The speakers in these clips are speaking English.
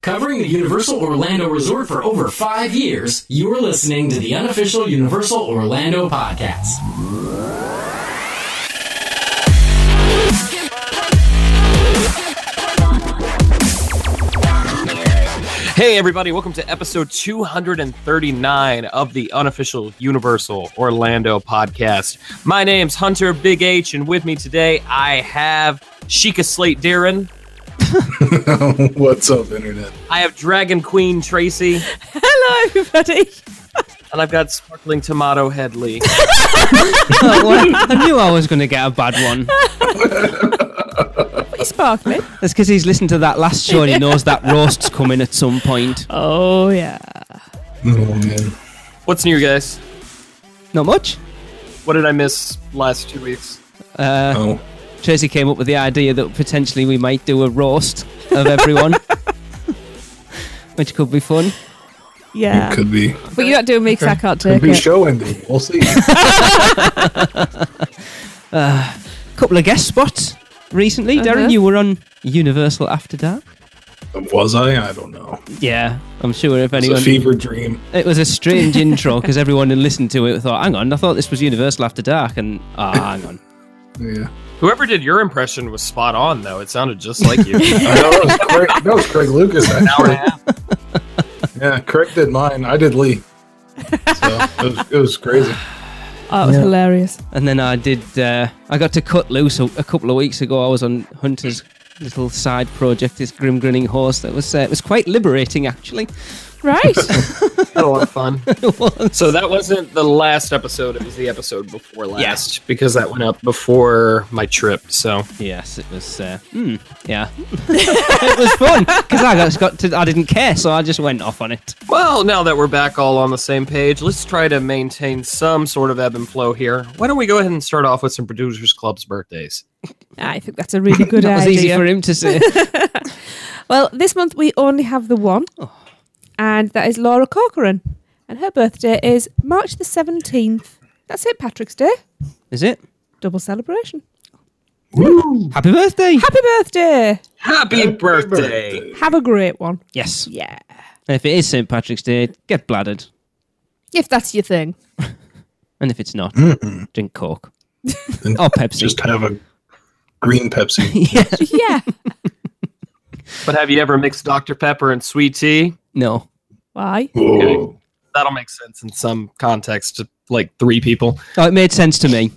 Covering the Universal Orlando Resort for over 5 years, you are listening to the Unofficial Universal Orlando Podcast. Hey everybody, welcome to episode 239 of the Unofficial Universal Orlando Podcast. My name's Hunter Big H, and with me today I have Sheikah Slate Darren. What's up, Internet? I have Dragon Queen Tracy. Hello, everybody. And I've got Sparkling Tomato Headley. I knew I was going to get a bad one. He's sparkling. That's because he's listened to that last show and he knows that roast's coming at some point. Oh, yeah. Oh, man. What's new, guys? Not much. What did I miss last 2 weeks? Tracy came up with the idea that potentially we might do a roast of everyone, which could be fun. Yeah. It could be. But you're not doing me because I can't take Could be it. show ending. We'll see. Couple of guest spots recently. Darren, you were on Universal After Dark. Was I? I don't know. Yeah, I'm sure if It's anyone... a fever dream. It was a strange intro because everyone who listened to it thought, hang on, I thought this was Universal After Dark, and hang on. Yeah. Whoever did your impression was spot on, though. It sounded just like you. I know, that was Craig Lucas, An hour and a actually. half. Yeah, Craig did mine. I did Lee. So it was crazy. Oh, it was hilarious. And then I did, I got to cut loose a couple of weeks ago. I was on Hunter's little side project, this Grim Grinning Horse. It was quite liberating, actually. Right. Had a lot of fun. It was. So that wasn't the last episode, it was the episode before last, because that went up before my trip, so. Yes, it was, yeah. It was fun, because I didn't care, so I just went off on it. Well, now that we're back all on the same page, let's try to maintain some sort of ebb and flow here. Why don't we go ahead and start off with some Producers Club's birthdays? I think that's a really good That was idea. easy for him to say. Well, this month we only have the one, and that is Laura Corcoran. And her birthday is March the 17th. That's St. Patrick's Day. Is it? Double celebration. Woo! Happy birthday! Happy birthday. Happy birthday! Have a great one. Yes. Yeah. And if it is St. Patrick's Day, get bladdered. If that's your thing. And if it's not, drink Coke. And Or Pepsi. just have a green Pepsi. Yeah. Yeah. But have you ever mixed Dr. Pepper and sweet tea? No. Why? Whoa. That'll make sense in some context to like 3 people. Oh, it made sense to me.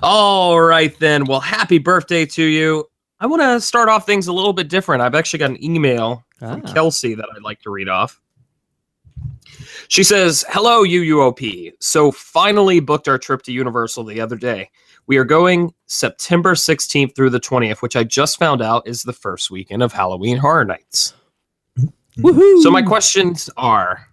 All right, then. Well, happy birthday to you. I want to start off things a little bit different. I've actually got an email from Kelsey that I'd like to read off. She says, hello, UUOP. So finally booked our trip to Universal the other day. We are going September 16th through the 20th, which I just found out is the first weekend of Halloween Horror Nights. Woohoo. So my questions are,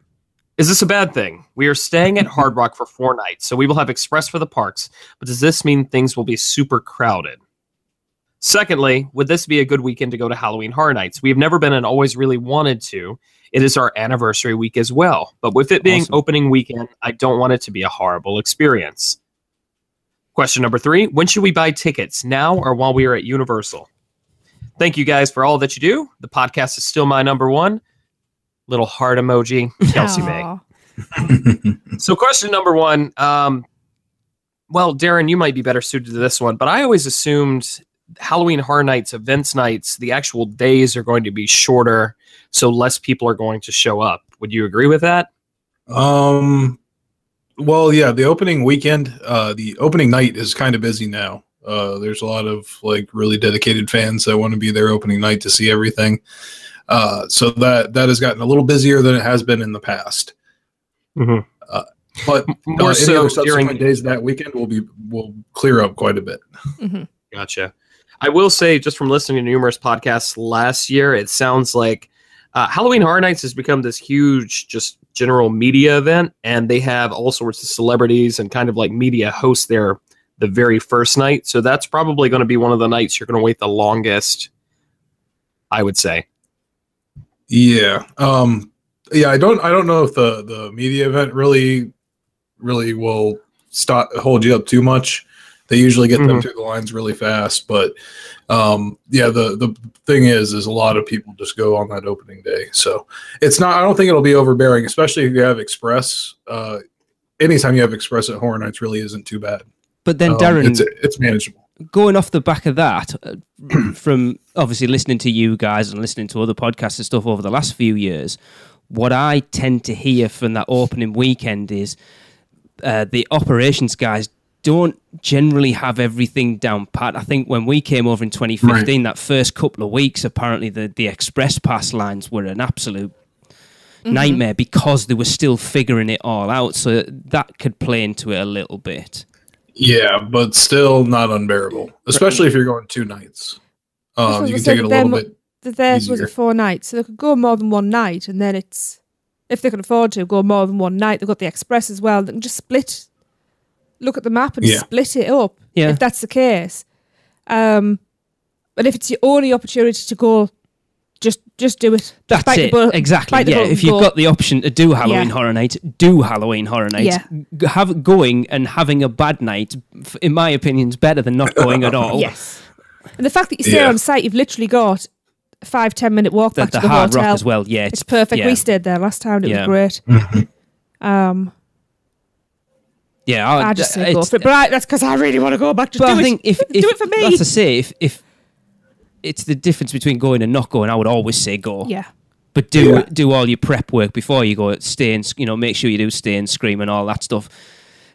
is this a bad thing? We are staying at Hard Rock for 4 nights, so we will have express for the parks, but does this mean things will be super crowded? Secondly, would this be a good weekend to go to Halloween Horror Nights? We have never been and always really wanted to. It is our anniversary week as well, but with it being opening weekend, I don't want it to be a horrible experience. Question number 3, when should we buy tickets, now or while we are at Universal? Thank you guys for all that you do. The podcast is still my number 1. Little heart emoji, Kelsey May. Aw. So question number 1, well, Darren, you might be better suited to this one, but I always assumed Halloween Horror Nights, events nights, the actual days are going to be shorter, so less people are going to show up. Would you agree with that? Well, yeah, the opening weekend, the opening night is kind of busy now. There's a lot of like really dedicated fans that want to be there opening night to see everything. So that has gotten a little busier than it has been in the past. Mm-hmm. But More any so other subsequent during days that weekend will clear up quite a bit. Mhm. Gotcha. I will say, just from listening to numerous podcasts last year, it sounds like Halloween Horror Nights has become this huge, just general media event, and they have all sorts of celebrities and kind of like media hosts there the very first night. So that's probably going to be one of the nights you're going to wait the longest, I would say. Yeah. I don't know if the media event really will hold you up too much. They usually get them through the lines really fast, but the thing is a lot of people just go on that opening day. So it's not. I don't think it'll be overbearing, especially if you have Express. Anytime you have Express at Horror Nights, really isn't too bad. But then, Darren, it's manageable. Going off the back of that, from obviously listening to you guys and listening to other podcasts and stuff over the last few years, what I tend to hear from that opening weekend is the operations guys don't generally have everything down pat. I think when we came over in 2015, that first couple of weeks, apparently the express pass lines were an absolute nightmare because they were still figuring it all out. So that could play into it a little bit. Yeah, but still not unbearable, especially if you're going 2 nights. You can take it a little bit Theirs was 4 nights, so they could go more than one night, and then it's, if they can afford to, go more than one night. They've got the express as well. They can just split, look at the map and split it up, if that's the case. But if it's your only opportunity to go, just do it. That's it. Exactly. Yeah. If you've got the option to do Halloween Horror Nights, do Halloween Horror Nights. Yeah. Going and having a bad night, in my opinion, is better than not going at all. Yes. And the fact that you stay on site, you've literally got a 5-10 minute walk back to the Hard hotel Rock as well. Yeah, it's perfect. We stayed there last time. It was great. I just say go for it. But that's because I really want to go back. Just do it. Do it for me. That's to say, if it's the difference between going and not going, I would always say go. Yeah. But do all your prep work before you go. Stay and make sure you do stay and scream and all that stuff.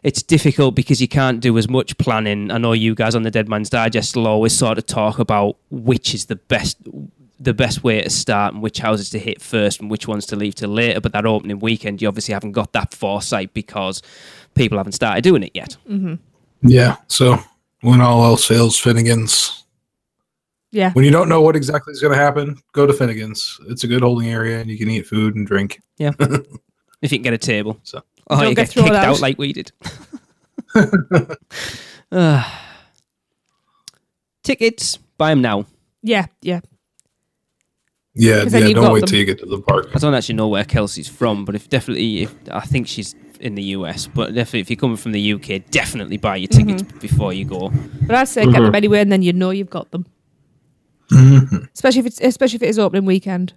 It's difficult because you can't do as much planning. I know you guys on the Dead Man's Digest will always sort of talk about which is the best way to start and which houses to hit first and which ones to leave till later. But that opening weekend, you obviously haven't got that foresight because people haven't started doing it yet. Mm-hmm. Yeah. So when all else fails, Finnegan's. Yeah. When you don't know what exactly is going to happen, go to Finnegan's. It's a good holding area, and you can eat food and drink. Yeah. If you can get a table. So. Oh, you get kicked out like we did. Tickets, buy them now. Yeah. Don't wait till you get to the park. I don't actually know where Kelsey's from, but if I think she's in the US, but definitely if you're coming from the UK, definitely buy your tickets before you go. But I'd say get them anyway, and then you know you've got them. Especially if it is opening weekend.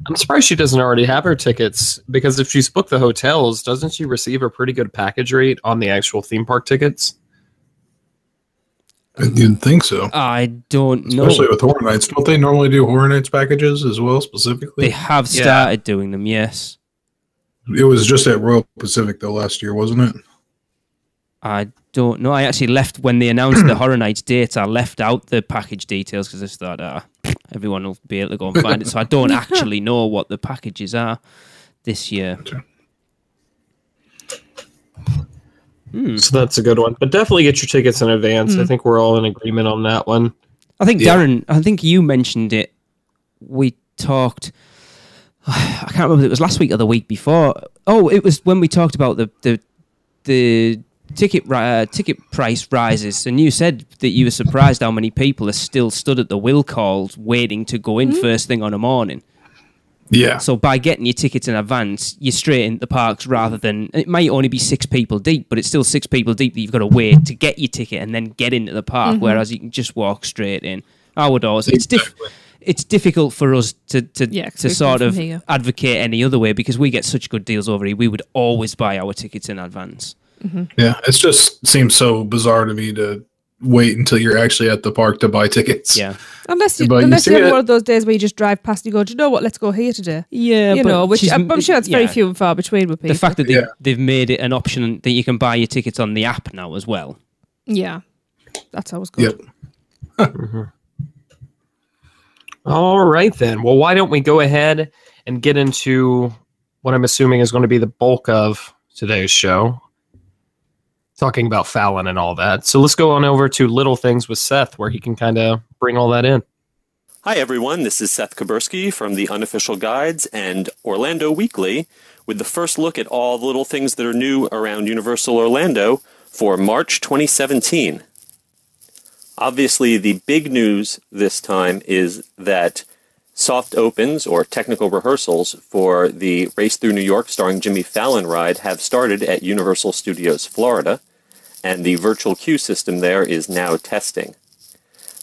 I'm surprised she doesn't already have her tickets, because if she's booked the hotels, doesn't she receive a pretty good package rate on the actual theme park tickets? I didn't think so. I don't know. Especially with Horror Nights. Don't they normally do Horror Nights packages as well, specifically? They have started doing them, yes. It was just at Royal Pacific, though, last year, wasn't it? I don't know. I actually left when they announced the Horror Nights dates. I left out the package details because I just thought everyone will be able to go and find it. So I don't actually know what the packages are this year. So that's a good one. But definitely get your tickets in advance. I think we're all in agreement on that one. I think, Darren, I think you mentioned it. We talked... I can't remember if it was last week or the week before. Oh, it was when we talked about the ticket price rises, and you said that you were surprised how many people are still stood at the will calls waiting to go in first thing on a morning. Yeah. So by getting your tickets in advance, you're straight into the parks rather than... It might only be 6 people deep, but it's still 6 people deep that you've got to wait to get your ticket and then get into the park, whereas you can just walk straight in. I would always... It's difficult for us to sort of advocate any other way because we get such good deals over here. We would always buy our tickets in advance. Yeah, it just seems so bizarre to me to wait until you're actually at the park to buy tickets. Yeah. Unless you have one of those days where you just drive past and you go, do you know what, let's go here today. Yeah, which I'm sure that's very few and far between with people. The fact that they've made it an option that you can buy your tickets on the app now as well. Yeah, that's always good. Yep. All right, then. Well, why don't we go ahead and get into what I'm assuming is going to be the bulk of today's show, talking about Fallon and all that. So let's go on over to Little Things with Seth, where he can kind of bring all that in. Hi, everyone. This is Seth Kaburski from the Unofficial Guides and Orlando Weekly with the first look at all the little things that are new around Universal Orlando for March 2017. Obviously, the big news this time is that soft opens, or technical rehearsals, for the Race Through New York starring Jimmy Fallon ride have started at Universal Studios Florida. and the virtual queue system there is now testing.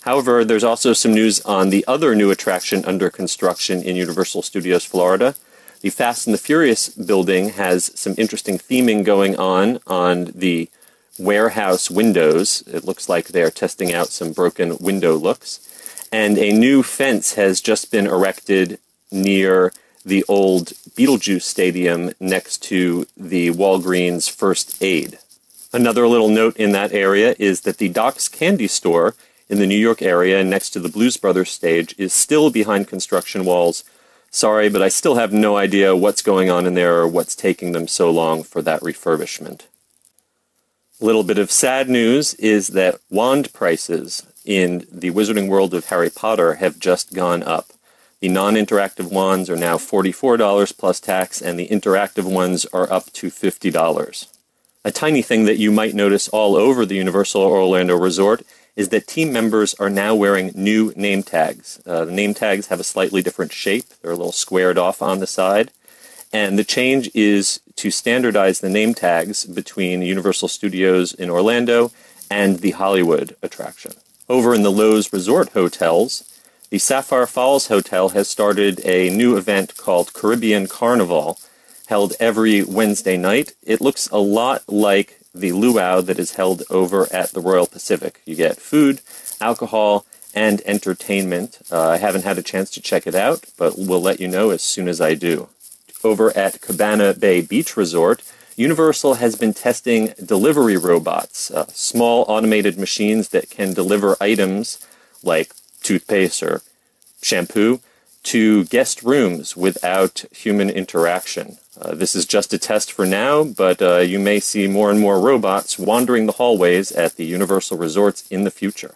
However, there's also some news on the other new attraction under construction in Universal Studios Florida. The Fast and the Furious building has some interesting theming going on the warehouse windows. It looks like they're testing out some broken window looks. And a new fence has just been erected near the old Beetlejuice Stadium next to the Walgreens First Aid. Another little note in that area is that the Doc's Candy Store in the New York area next to the Blues Brothers stage is still behind construction walls. Sorry, but I still have no idea what's going on in there or what's taking them so long for that refurbishment. A little bit of sad news is that wand prices in the Wizarding World of Harry Potter have just gone up. The non-interactive wands are now $44 plus tax, and the interactive ones are up to $50. A tiny thing that you might notice all over the Universal Orlando Resort is that team members are now wearing new name tags. The name tags have a slightly different shape. They're a little squared off on the side. And the change is to standardize the name tags between Universal Studios in Orlando and the Hollywood attraction. Over in the Lowe's Resort hotels, the Sapphire Falls Hotel has started a new event called Caribbean Carnival, held every Wednesday night. It looks a lot like the luau that is held over at the Royal Pacific. You get food, alcohol, and entertainment. I haven't had a chance to check it out, but we'll let you know as soon as I do. Over at Cabana Bay Beach Resort, Universal has been testing delivery robots, small automated machines that can deliver items like toothpaste or shampoo to guest rooms without human interaction. This is just a test for now, but you may see more and more robots wandering the hallways at the Universal Resorts in the future.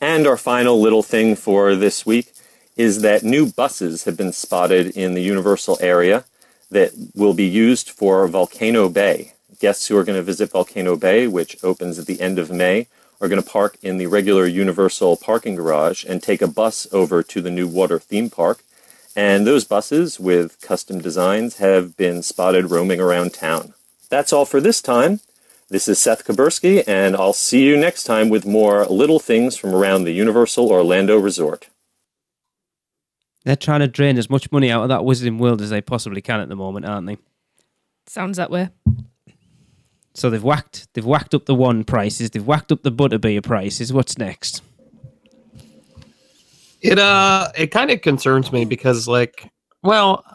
And our final little thing for this week is that new buses have been spotted in the Universal area that will be used for Volcano Bay. Guests who are going to visit Volcano Bay, which opens at the end of May, are going to park in the regular Universal parking garage and take a bus over to the new water theme park. And those buses, with custom designs, have been spotted roaming around town. That's all for this time. This is Seth Kabursky, and I'll see you next time with more little things from around the Universal Orlando Resort. They're trying to drain as much money out of that Wizarding World as they possibly can at the moment, aren't they? Sounds that way. So they've whacked up the wand prices, they've whacked up the butterbeer prices. What's next? It kind of concerns me because, like, well,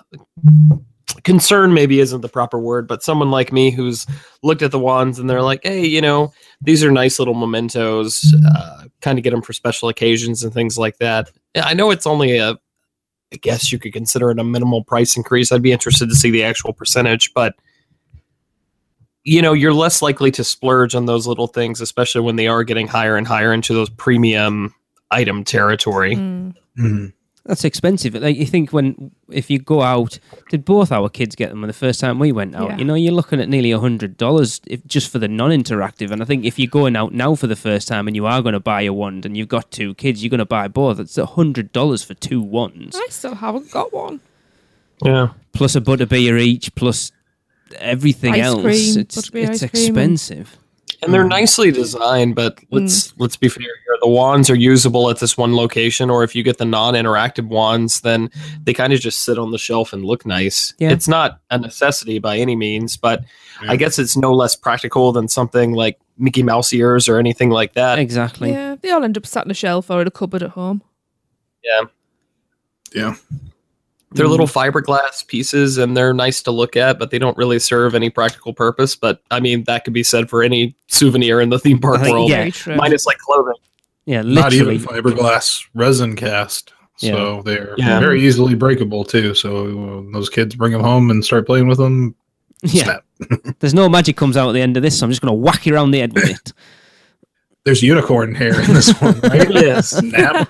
concern maybe isn't the proper word, but someone like me who's looked at the wands and they're like, hey, you know, these are nice little mementos, kind of get them for special occasions and things like that. I know it's only I guess you could consider it a minimal price increase. I'd be interested to see the actual percentage, but you know, you're less likely to splurge on those little things, especially when they are getting higher and higher into those premium item territory. Mm-hmm. That's expensive. Like, you think if you go out, did both our kids get them the first time we went out? Yeah. You know, you're looking at nearly $100 just for the non-interactive. And I think if you're going out now for the first time and you are going to buy a wand and you've got two kids, you're going to buy both. It's $100 for two wands. I still haven't got one. Yeah. Plus a butterbeer each, plus everything Ice else. cream, It's butterbeer ice cream expensive. And they're nicely designed, but let's be fair here. The wands are usable at this one location, or if you get the non-interactive wands, then they kind of just sit on the shelf and look nice. Yeah. It's not a necessity by any means, but I guess it's no less practical than something like Mickey Mouse ears or anything like that. Exactly. Yeah, they all end up sat on a shelf or in a cupboard at home. Yeah. Yeah. They're little fiberglass pieces, and they're nice to look at, but they don't really serve any practical purpose. But, I mean, that could be said for any souvenir in the theme park world, yeah, minus, like, clothing. Yeah, Not literally. even fiberglass, resin cast. So they're Yeah. very easily breakable, too. So when those kids bring them home and start playing with them, snap. There's no magic comes out at the end of this, so I'm just going to whack you around the head with it. There's unicorn hair in this one, right? Yes. Snap.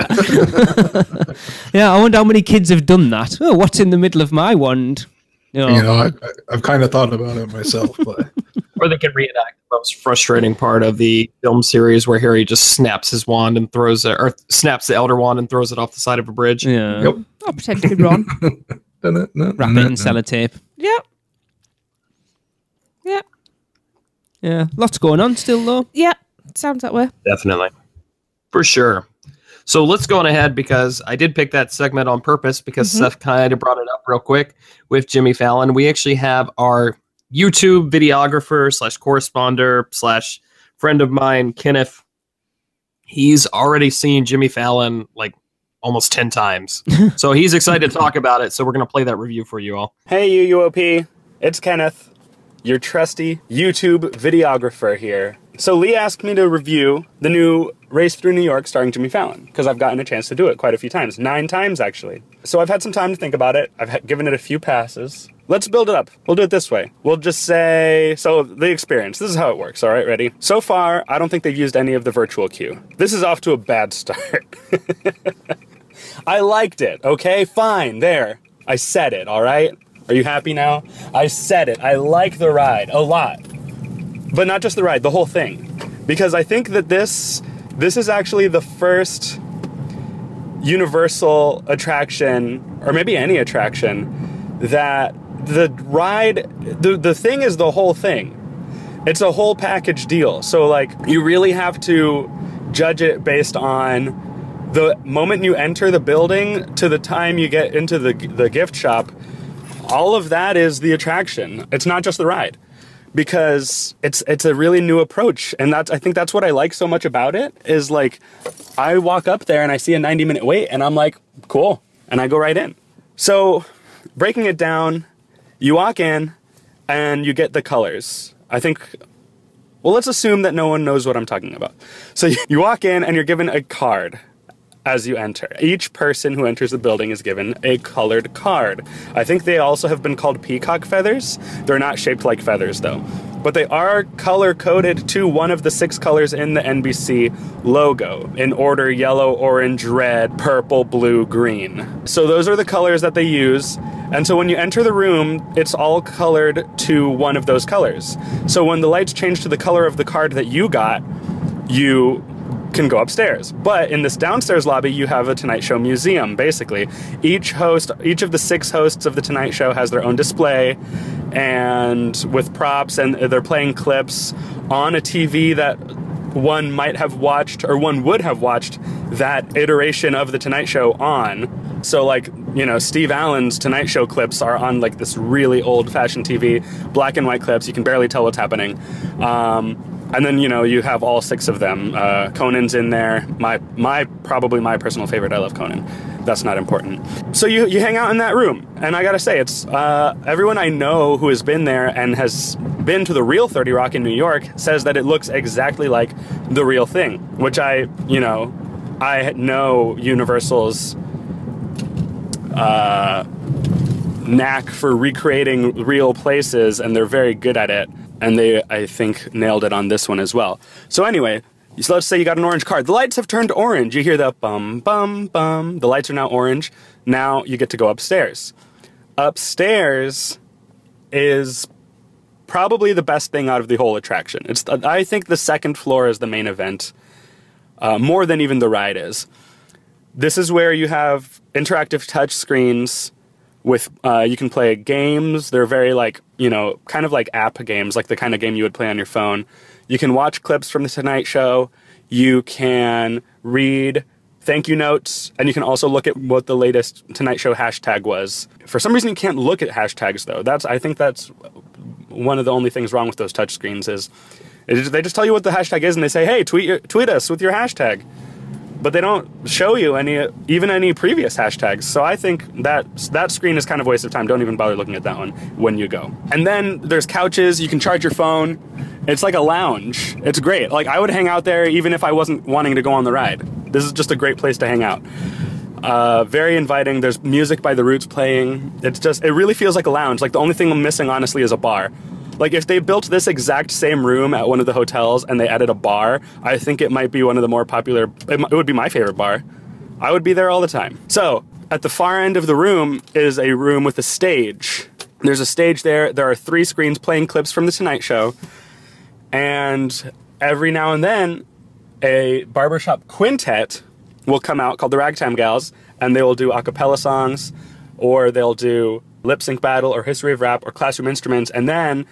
Yeah, I wonder how many kids have done that. Oh, what's in the middle of my wand? You know, I've kind of thought about it myself, but Or they can reenact the most frustrating part of the film series where Harry just snaps his wand and throws it, or snaps the Elder Wand and throws it off the side of a bridge. Yeah. Yep. I'll pretend to be Ron. Wrap it in sellotape. Yep. Yep. Yeah, lots going on still, though. Yeah, sounds that way. Definitely. For sure. So let's go on ahead, because I did pick that segment on purpose because Seth kind of brought it up real quick with Jimmy Fallon. We actually have our YouTube videographer / corresponder / friend of mine, Kenneth. He's already seen Jimmy Fallon like almost 10 times. So he's excited to talk about it. So we're going to play that review for you all. Hey, UUOP. It's Kenneth, your trusty YouTube videographer here. So Lee asked me to review the new Race Through New York starring Jimmy Fallon, because I've gotten a chance to do it quite a few times. 9 times, actually. So I've had some time to think about it. I've given it a few passes. Let's build it up. We'll do it this way. We'll just say, so the experience. This is how it works, all right? Ready? So far, I don't think they've used any of the virtual queue. This is off to a bad start. I liked it, okay? Fine, there. I said it, all right? Are you happy now? I said it. I like the ride a lot. But not just the ride, the whole thing. Because I think that this is actually the first Universal attraction, or maybe any attraction, that the ride, the thing is the whole thing. It's a whole package deal. So, like, you really have to judge it based on the moment you enter the building to the time you get into the gift shop. All of that is the attraction. It's not just the ride. Because it's a really new approach, and I think that's what I like so much about it, is like, I walk up there and I see a 90-minute wait, and I'm like, cool, and I go right in. So, breaking it down, you walk in, and you get the colors. I think, well, let's assume that no one knows what I'm talking about. So you walk in, and you're given a card as you enter. Each person who enters the building is given a colored card. I think they also have been called peacock feathers. They're not shaped like feathers, though. But they are color-coded to one of the 6 colors in the NBC logo, in order: yellow, orange, red, purple, blue, green. So those are the colors that they use. And so when you enter the room, it's all colored to one of those colors. So when the lights change to the color of the card that you got, you can go upstairs. But in this downstairs lobby, you have a Tonight Show museum, basically. Each of the 6 hosts of the Tonight Show has their own display, and with props, and they're playing clips on a TV that one might have watched, or one would have watched, that iteration of the Tonight Show on. So, like, you know, Steve Allen's Tonight Show clips are on, like, this really old-fashioned TV, black and white clips. You can barely tell what's happening. And then, you know, you have all 6 of them. Conan's in there. Probably my personal favorite. I love Conan. That's not important. So you hang out in that room. And I gotta say, it's everyone I know who has been there and has been to the real 30 Rock in New York says that it looks exactly like the real thing. Which I know Universal's knack for recreating real places, and they're very good at it. And they, I think, nailed it on this one as well. So anyway, so let's say you got an orange card. The lights have turned orange. You hear the bum, bum, bum. The lights are now orange. Now you get to go upstairs. Upstairs is probably the best thing out of the whole attraction. I think the second floor is the main event, more than even the ride is. This is where you have interactive touch screens with, you can play games. They're very, like, you know, kind of like app games, like the kind of game you would play on your phone. You can watch clips from the Tonight Show. You can read thank you notes, and you can also look at what the latest Tonight Show hashtag was. For some reason, you can't look at hashtags, though. I think that's one of the only things wrong with those touch screens is they just tell you what the hashtag is, and they say, hey, tweet us with your hashtag. But they don't show you even any previous hashtags. So I think that screen is kind of a waste of time. Don't even bother looking at that one when you go. And then there's couches. You can charge your phone. It's like a lounge. It's great. Like, I would hang out there even if I wasn't wanting to go on the ride. This is just a great place to hang out. Very inviting. There's music by The Roots playing. It really feels like a lounge. Like, the only thing I'm missing, honestly, is a bar. Like, if they built this exact same room at one of the hotels and they added a bar, I think it might be one of the more popular, it would be my favorite bar. I would be there all the time. So, at the far end of the room is a room with a stage. There's a stage there. There are 3 screens playing clips from The Tonight Show. And every now and then, a barbershop quintet will come out called the Ragtime Gals, and they will do a cappella songs, or they'll do lip sync battle, or history of rap, or classroom instruments, and then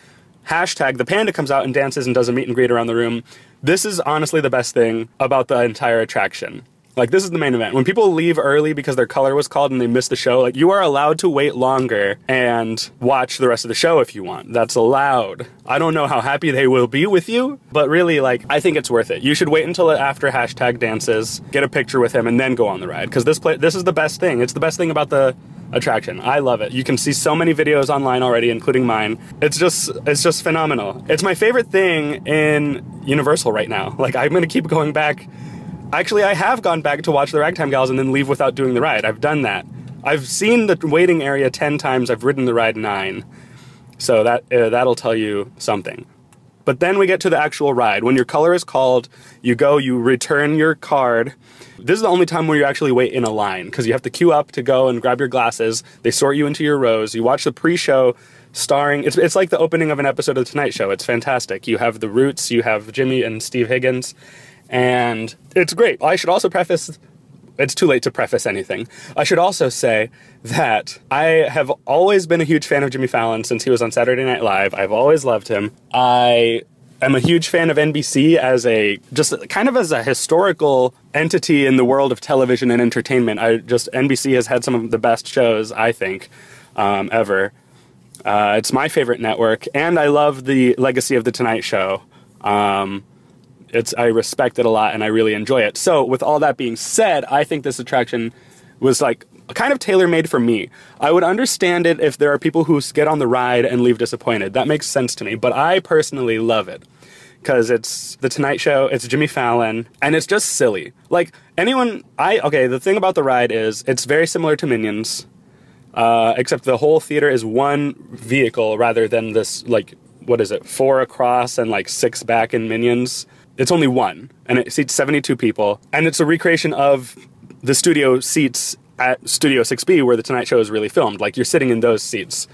hashtag, the panda comes out and dances and does a meet and greet around the room. This is honestly the best thing about the entire attraction. Like, this is the main event. When people leave early because their color was called and they missed the show, like, you are allowed to wait longer and watch the rest of the show if you want. That's allowed. I don't know how happy they will be with you, but really, like, I think it's worth it. You should wait until after hashtag dances, get a picture with him, and then go on the ride. Because this is the best thing. It's the best thing about the attraction. I love it. You can see so many videos online already, including mine. It's just phenomenal. It's my favorite thing in Universal right now. Like, I'm going to keep going back. Actually, I have gone back to watch the Ragtime Gals and then leave without doing the ride. I've done that. I've seen the waiting area 10 times. I've ridden the ride 9. So that'll tell you something. But then we get to the actual ride. When your color is called, you go, you return your card. This is the only time where you actually wait in a line, because you have to queue up to go and grab your glasses. They sort you into your rows. You watch the pre-show starring... It's like the opening of an episode of The Tonight Show. It's fantastic. You have the Roots. You have Jimmy and Steve Higgins. And it's great. I should also preface... It's too late to preface anything. I should also say that I have always been a huge fan of Jimmy Fallon since he was on Saturday Night Live. I've always loved him. I am a huge fan of NBC as as a historical entity in the world of television and entertainment. NBC has had some of the best shows, I think, ever. It's my favorite network, and I love the legacy of The Tonight Show. I respect it a lot, and I really enjoy it. So, with all that being said, I think this attraction was like kind of tailor-made for me. I would understand it if there are people who get on the ride and leave disappointed. That makes sense to me, but I personally love it because it's The Tonight Show, it's Jimmy Fallon, and it's just silly. Like, the thing about the ride is it's very similar to Minions, except the whole theater is one vehicle rather than this, 4 across and 6 back in Minions. It's only one, and it seats 72 people, and it's a recreation of the studio seats at Studio 6B where The Tonight Show is really filmed. Like, you're sitting in those seats.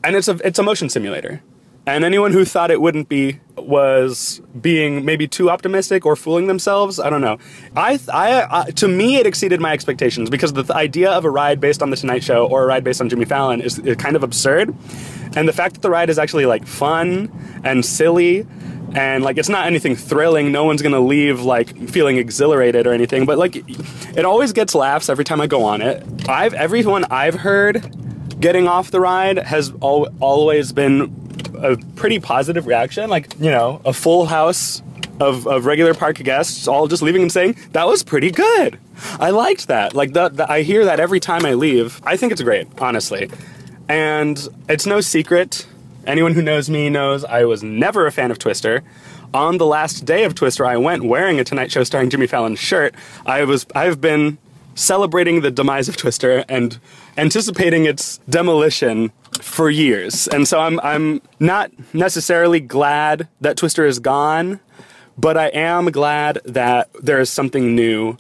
And it's a motion simulator. And anyone who thought it wouldn't be was being maybe too optimistic or fooling themselves. I don't know. To me, it exceeded my expectations because the idea of a ride based on The Tonight Show or a ride based on Jimmy Fallon is kind of absurd. And the fact that the ride is actually fun and silly and it's not anything thrilling. No one's gonna leave feeling exhilarated or anything. But it always gets laughs every time I go on it. Everyone I've heard getting off the ride has always been a pretty positive reaction. A full house of regular park guests all just leaving and saying that was pretty good. I liked that. I hear that every time I leave. I think it's great, honestly. And it's no secret. Anyone who knows me knows I was never a fan of Twister. On the last day of Twister, I went wearing a Tonight Show starring Jimmy Fallon shirt. I've been celebrating the demise of Twister and anticipating its demolition for years. And so I'm not necessarily glad that Twister is gone, but I am glad that there is something new.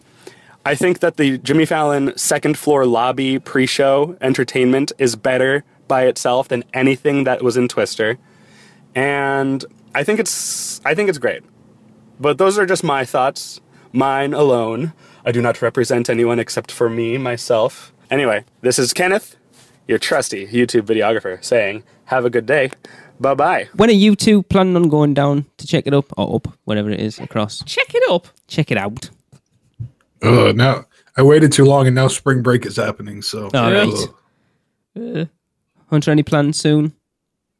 I think that the Jimmy Fallon second floor lobby pre-show entertainment is better by itself than anything that was in Twister. And I think it's great. But those are just my thoughts, mine alone. I do not represent anyone except for me, myself. Anyway, this is Kenneth, your trusty YouTube videographer, saying, have a good day. Bye-bye. When are you two planning on going down to check it up, or up, whatever it is, across? Check it up. Check it out. Now, I waited too long, and now spring break is happening, so... All right. Hunter, any plans soon?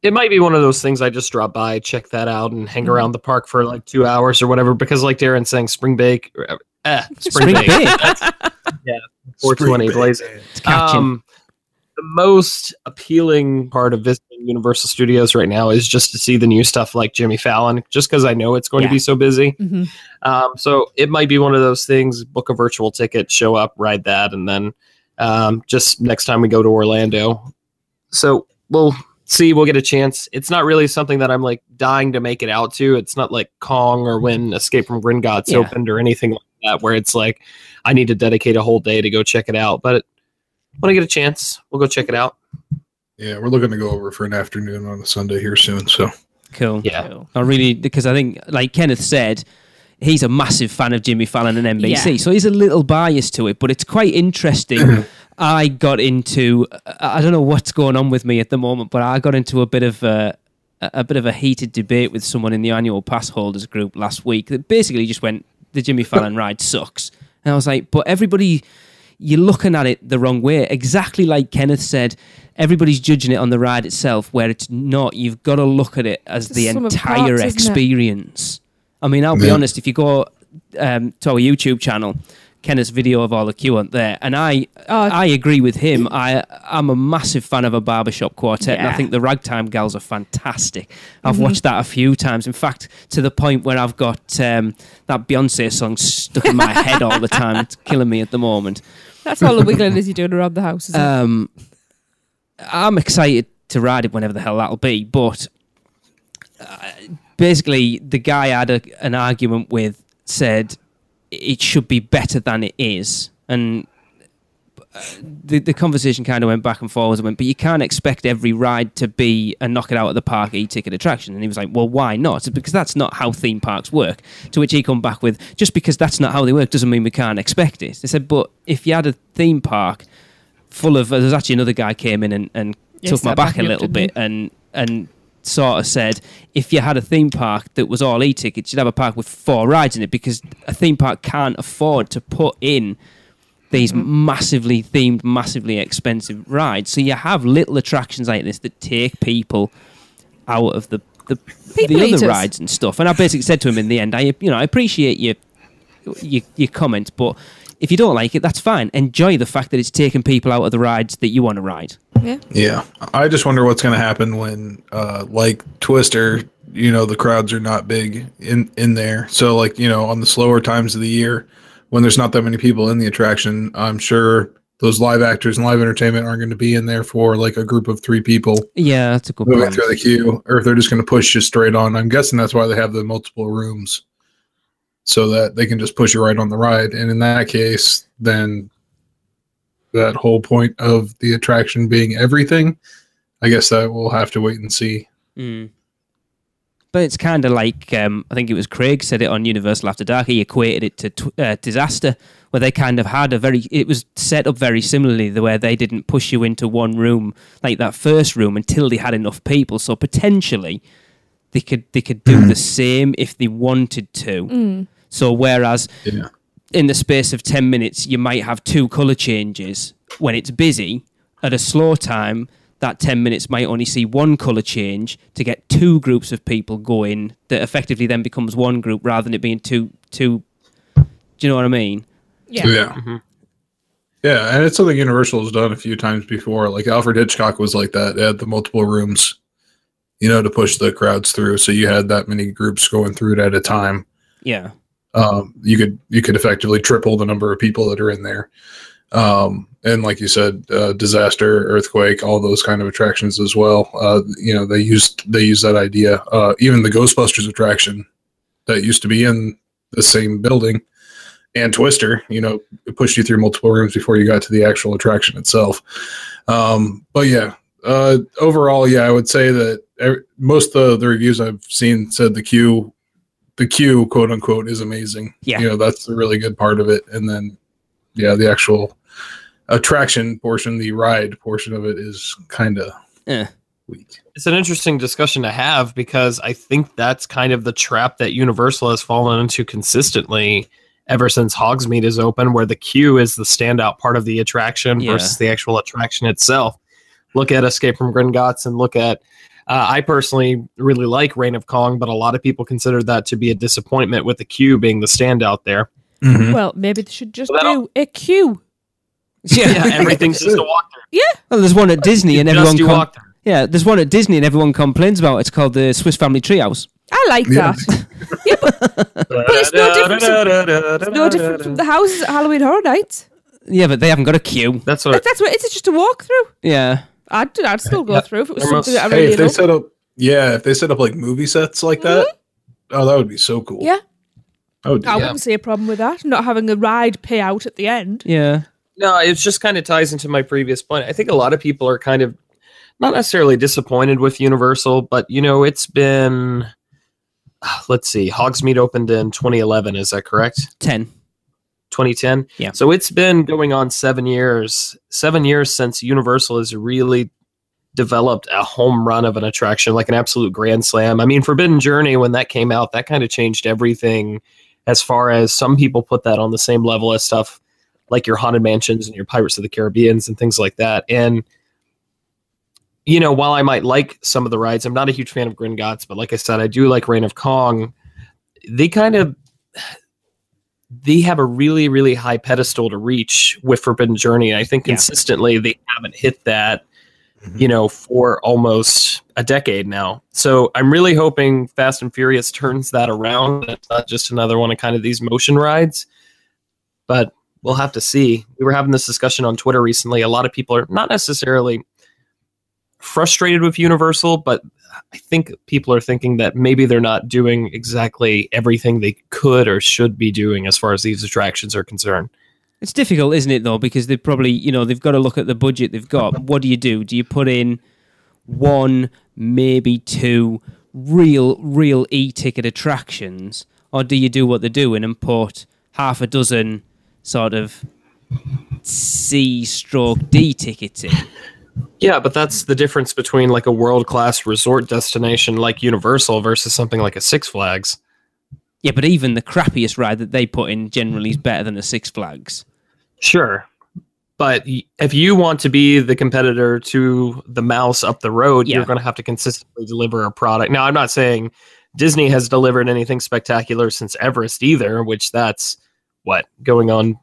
It might be one of those things I just drop by, check that out, and hang around the park for 2 hours or whatever, because Darren's saying spring break... spring break. Yeah, 420 Blaze. The most appealing part of visiting Universal Studios right now is just to see the new stuff like Jimmy Fallon, just because I know it's going to be so busy. Mm-hmm. So it might be one of those things, book a virtual ticket, show up, ride that, and then just next time we go to Orlando. So we'll see, we'll get a chance. It's not really something that I'm dying to make it out to. It's not like Kong or when Escape from Gringotts opened or anything like that, where it's I need to dedicate a whole day to go check it out. But when I get a chance, we'll go check it out. Yeah, we're looking to go over for an afternoon on a Sunday here soon. So cool. Yeah, cool. I really, because I think, like Kenneth said, he's a massive fan of Jimmy Fallon and NBC, so he's a little biased to it. But it's quite interesting. I got into, I don't know what's going on with me at the moment, but I got into a bit of a bit of a heated debate with someone in the annual pass holders group last week that basically just went, the Jimmy Fallon ride sucks. And I was like, but everybody, you're looking at it the wrong way. Exactly like Kenneth said, everybody's judging it on the ride itself, where it's not. You've got to look at it as the entire experience. I mean, I'll be honest, if you go to our YouTube channel, Kenneth's video of all the queue on there, and I agree with him. I'm a massive fan of a barbershop quartet, and I think the Ragtime Gals are fantastic. I've watched that a few times. In fact, to the point where I've got that Beyonce song stuck in my head all the time. It's killing me at the moment. That's all the wiggling is you doing around the house, isn't it? I'm excited to ride it whenever the hell that'll be, but basically the guy I had an argument with said it should be better than it is, and the conversation kind of went back and forwards. But you can't expect every ride to be a knock it out of the park e-ticket attraction. And he was like, well, why not? It's because that's not how theme parks work. To which he come back with, just because that's not how they work doesn't mean we can't expect it. They said, but if you had a theme park full of, there's actually another guy came in and took my back a little bit and sort of said, if you had a theme park that was all e-tickets, you'd have a park with 4 rides in it, because a theme park can't afford to put in these massively themed, massively expensive rides. So you have little attractions like this that take people out of the other rides and stuff. And I basically said to him in the end, I appreciate your comment, but if you don't like it, that's fine. Enjoy the fact that it's taking people out of the rides that you want to ride. Yeah. I just wonder what's going to happen when, like Twister, the crowds are not big in there. So, like, on the slower times of the year, when there's not that many people in the attraction, I'm sure those live actors and live entertainment aren't going to be in there for like a group of 3 people. Yeah, that's a good moving point. through the queue, or if they're just going to push you straight on. I'm guessing that's why they have the multiple rooms, so that they can just push you right on the ride. And in that case, then that whole point of the attraction being everything, I guess that we'll have to wait and see. But it's kind of like, I think it was Craig said it on Universal After Dark, he equated it to Disaster, where they kind of had it was set up very similarly, where they didn't push you into one room, like that first room, until they had enough people. So potentially they could do the same if they wanted to. So whereas in the space of 10 minutes, you might have 2 colour changes when it's busy, at a slow time, that 10 minutes might only see 1 colour change to get 2 groups of people going that effectively then becomes 1 group rather than it being two. Do you know what I mean? Yeah. Yeah, and it's something Universal has done a few times before. Like Alfred Hitchcock was like that. They had the multiple rooms, to push the crowds through. So you had that many groups going through it at a time. Yeah. You could effectively triple the number of people that are in there. And like you said, Disaster, Earthquake, all those kind of attractions as well. They use that idea. Even the Ghostbusters attraction that used to be in the same building, and Twister, it pushed you through multiple rooms before you got to the actual attraction itself. But yeah, overall, I would say that most of the reviews I've seen said the queue, quote unquote, is amazing. Yeah. That's the really good part of it. And then, the actual attraction portion, the ride portion of it, is kind of weak. It's an interesting discussion to have, because I think that's kind of the trap that Universal has fallen into consistently ever since Hogsmeade is open, where the queue is the standout part of the attraction versus the actual attraction itself. Look at Escape from Gringotts and look at I personally really like Reign of Kong, but a lot of people consider that to be a disappointment, with the queue being the standout there. Well, maybe they should just do a queue. Yeah, everything's just a walkthrough. Yeah. Well, there's one at Disney and everyone there's one at Disney and everyone complains about. It's called the Swiss Family Treehouse. I like that. But it's no different from the houses at Halloween Horror Nights. Yeah, but they haven't got a queue. That's what it's just a walkthrough. Yeah. I'd still go through if it was something that I really if they set up like movie sets like that, that would be so cool. Yeah. I wouldn't see a problem with that. Not having a ride pay out at the end. Yeah. No, it just kind of ties into my previous point. I think a lot of people are kind of not necessarily disappointed with Universal, but it's been, let's see, Hogsmeade opened in 2011. Is that correct? 2010. Yeah. So it's been going on 7 years. 7 years since Universal has really developed a home run of an attraction, like an absolute grand slam. I mean, Forbidden Journey, when that came out, that kind of changed everything, as far as some people put that on the same level as stuff like your Haunted Mansions and your Pirates of the Caribbeans and things like that. And, you know, while I might like some of the rides, I'm not a huge fan of Gringotts, but like I said, I do like Reign of Kong. They have a really, really high pedestal to reach with Forbidden Journey. And I think consistently they haven't hit that, you know, for almost a decade now. So I'm really hoping Fast and Furious turns that around. It's not just another one of kind of these motion rides, but we'll have to see. We were having this discussion on Twitter recently. A lot of people are not necessarily frustrated with Universal, but I think people are thinking that maybe they're not doing exactly everything they could or should be doing as far as these attractions are concerned. It's difficult, isn't it, though? Because they probably, you know, they've got to look at the budget they've got. What do? Do you put in one, maybe two real e-ticket attractions, or do you do what they're doing and put half a dozen sort of C/D tickets in? Yeah, but that's the difference between like a world-class resort destination like Universal versus something like a Six Flags. Yeah, but even the crappiest ride that they put in generally is better than a Six Flags. Sure. But if you want to be the competitor to the mouse up the road, you're going to have to consistently deliver a product. Now, I'm not saying Disney has delivered anything spectacular since Everest either, which that's, going on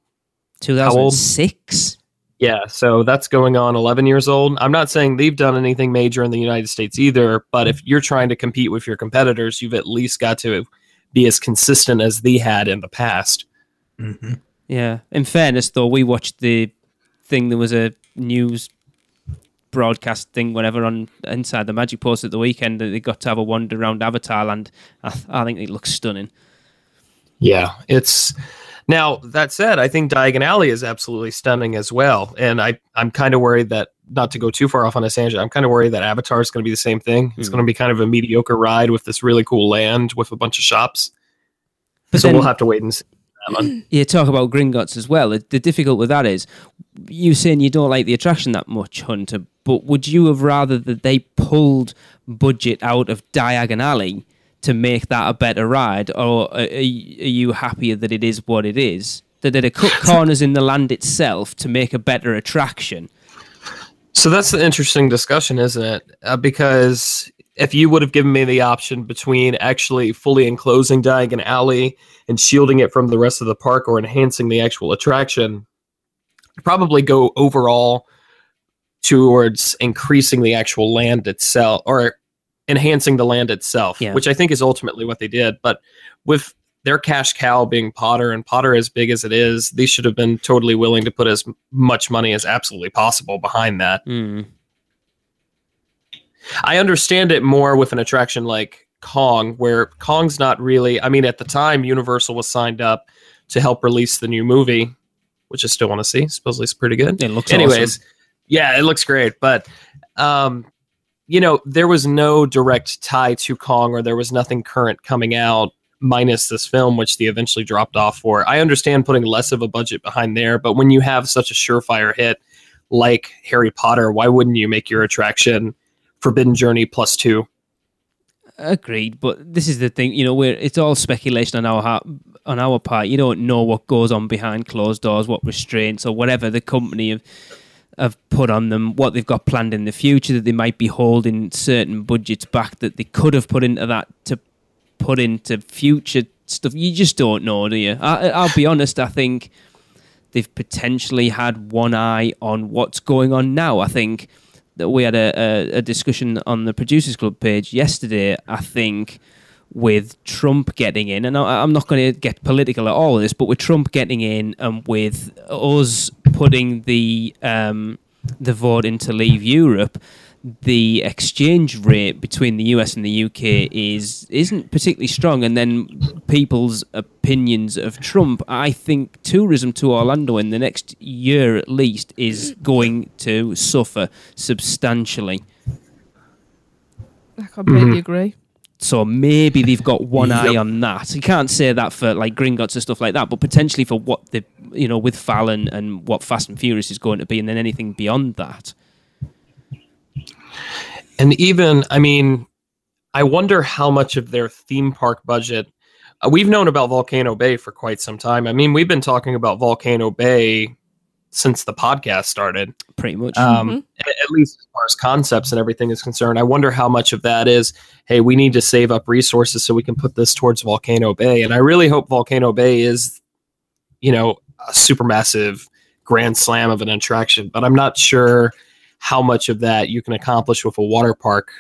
2006? Yeah, so that's going on 11 years old. I'm not saying they've done anything major in the United States either, but if you're trying to compete with your competitors, you've at least got to be as consistent as they had in the past. Mm-hmm. Yeah. In fairness, though, we watched the thing. There was a news broadcast thing, whatever, on Inside the Magic Post at the weekend that they got to have a wander around Avatar Land. I think it looks stunning. Yeah, it's... Now, that said, I think Diagon Alley is absolutely stunning as well. And I'm kind of worried that, not to go too far off on a tangent, I'm kind of worried that Avatar is going to be the same thing. It's going to be kind of a mediocre ride with this really cool land with a bunch of shops. But so we'll have to wait and see that one. You talk about Gringotts as well. The difficult with that is, you saying you don't like the attraction that much, Hunter, but would you have rather that they pulled budget out of Diagon Alley to make that a better ride, or are you happier that it is what it is? That they cut corners in the land itself to make a better attraction? So that's the interesting discussion, isn't it? Because if you would have given me the option between actually fully enclosing Diagon Alley and shielding it from the rest of the park or enhancing the actual attraction, I'd probably go overall towards increasing the actual land itself, or enhancing the land itself, which I think is ultimately what they did. But with their cash cow being Potter, and Potter as big as it is, they should have been totally willing to put as much money as absolutely possible behind that. I understand it more with an attraction like Kong, where Kong's not really... I mean, at the time, Universal was signed up to help release the new movie, which I still want to see. Supposedly it's pretty good. It looks awesome. Yeah, it looks great. But... you know, there was no direct tie to Kong, or there was nothing current coming out minus this film, which they eventually dropped off for. I understand putting less of a budget behind there, but when you have such a surefire hit like Harry Potter, why wouldn't you make your attraction Forbidden Journey +2? Agreed, but this is the thing, you know, it's all speculation on our part. You don't know what goes on behind closed doors, what restraints or whatever the company have put on them, what they've got planned in the future, that they might be holding certain budgets back that they could have put into that to put into future stuff. You just don't know, do you? I'll be honest, I think they've potentially had one eye on what's going on now. I think that we had a discussion on the Producers Club page yesterday, I think, with Trump getting in, and I'm not going to get political at all with this, but with Trump getting in and with us putting the vote in to leave Europe, the exchange rate between the US and the UK isn't particularly strong, and then people's opinions of Trump, I think tourism to Orlando in the next year at least is going to suffer substantially. I completely agree. So maybe they've got one eye on that. You can't say that for like Gringotts and stuff like that, but potentially for what the, you know, with Fallon and what Fast and Furious is going to be, and then anything beyond that. And even, I mean, I wonder how much of their theme park budget. We've known about Volcano Bay for quite some time. I mean, we've been talking about Volcano Bay since the podcast started. Pretty much. At least as far as concepts and everything is concerned. I wonder how much of that is, hey, we need to save up resources so we can put this towards Volcano Bay. And I really hope Volcano Bay is, you know, a supermassive grand slam of an attraction. But I'm not sure how much of that you can accomplish with a water park.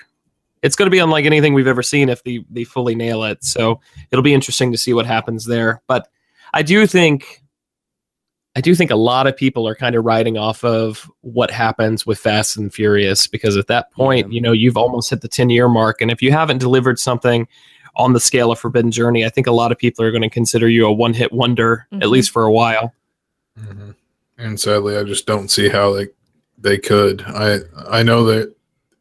It's going to be unlike anything we've ever seen if they fully nail it. So it'll be interesting to see what happens there. But I do think a lot of people are kind of riding off of what happens with Fast and Furious, because at that point, you know, you've almost hit the 10-year mark. And if you haven't delivered something on the scale of Forbidden Journey, I think a lot of people are going to consider you a one-hit wonder, at least for a while. Mm-hmm. And sadly, I just don't see how they could. I know that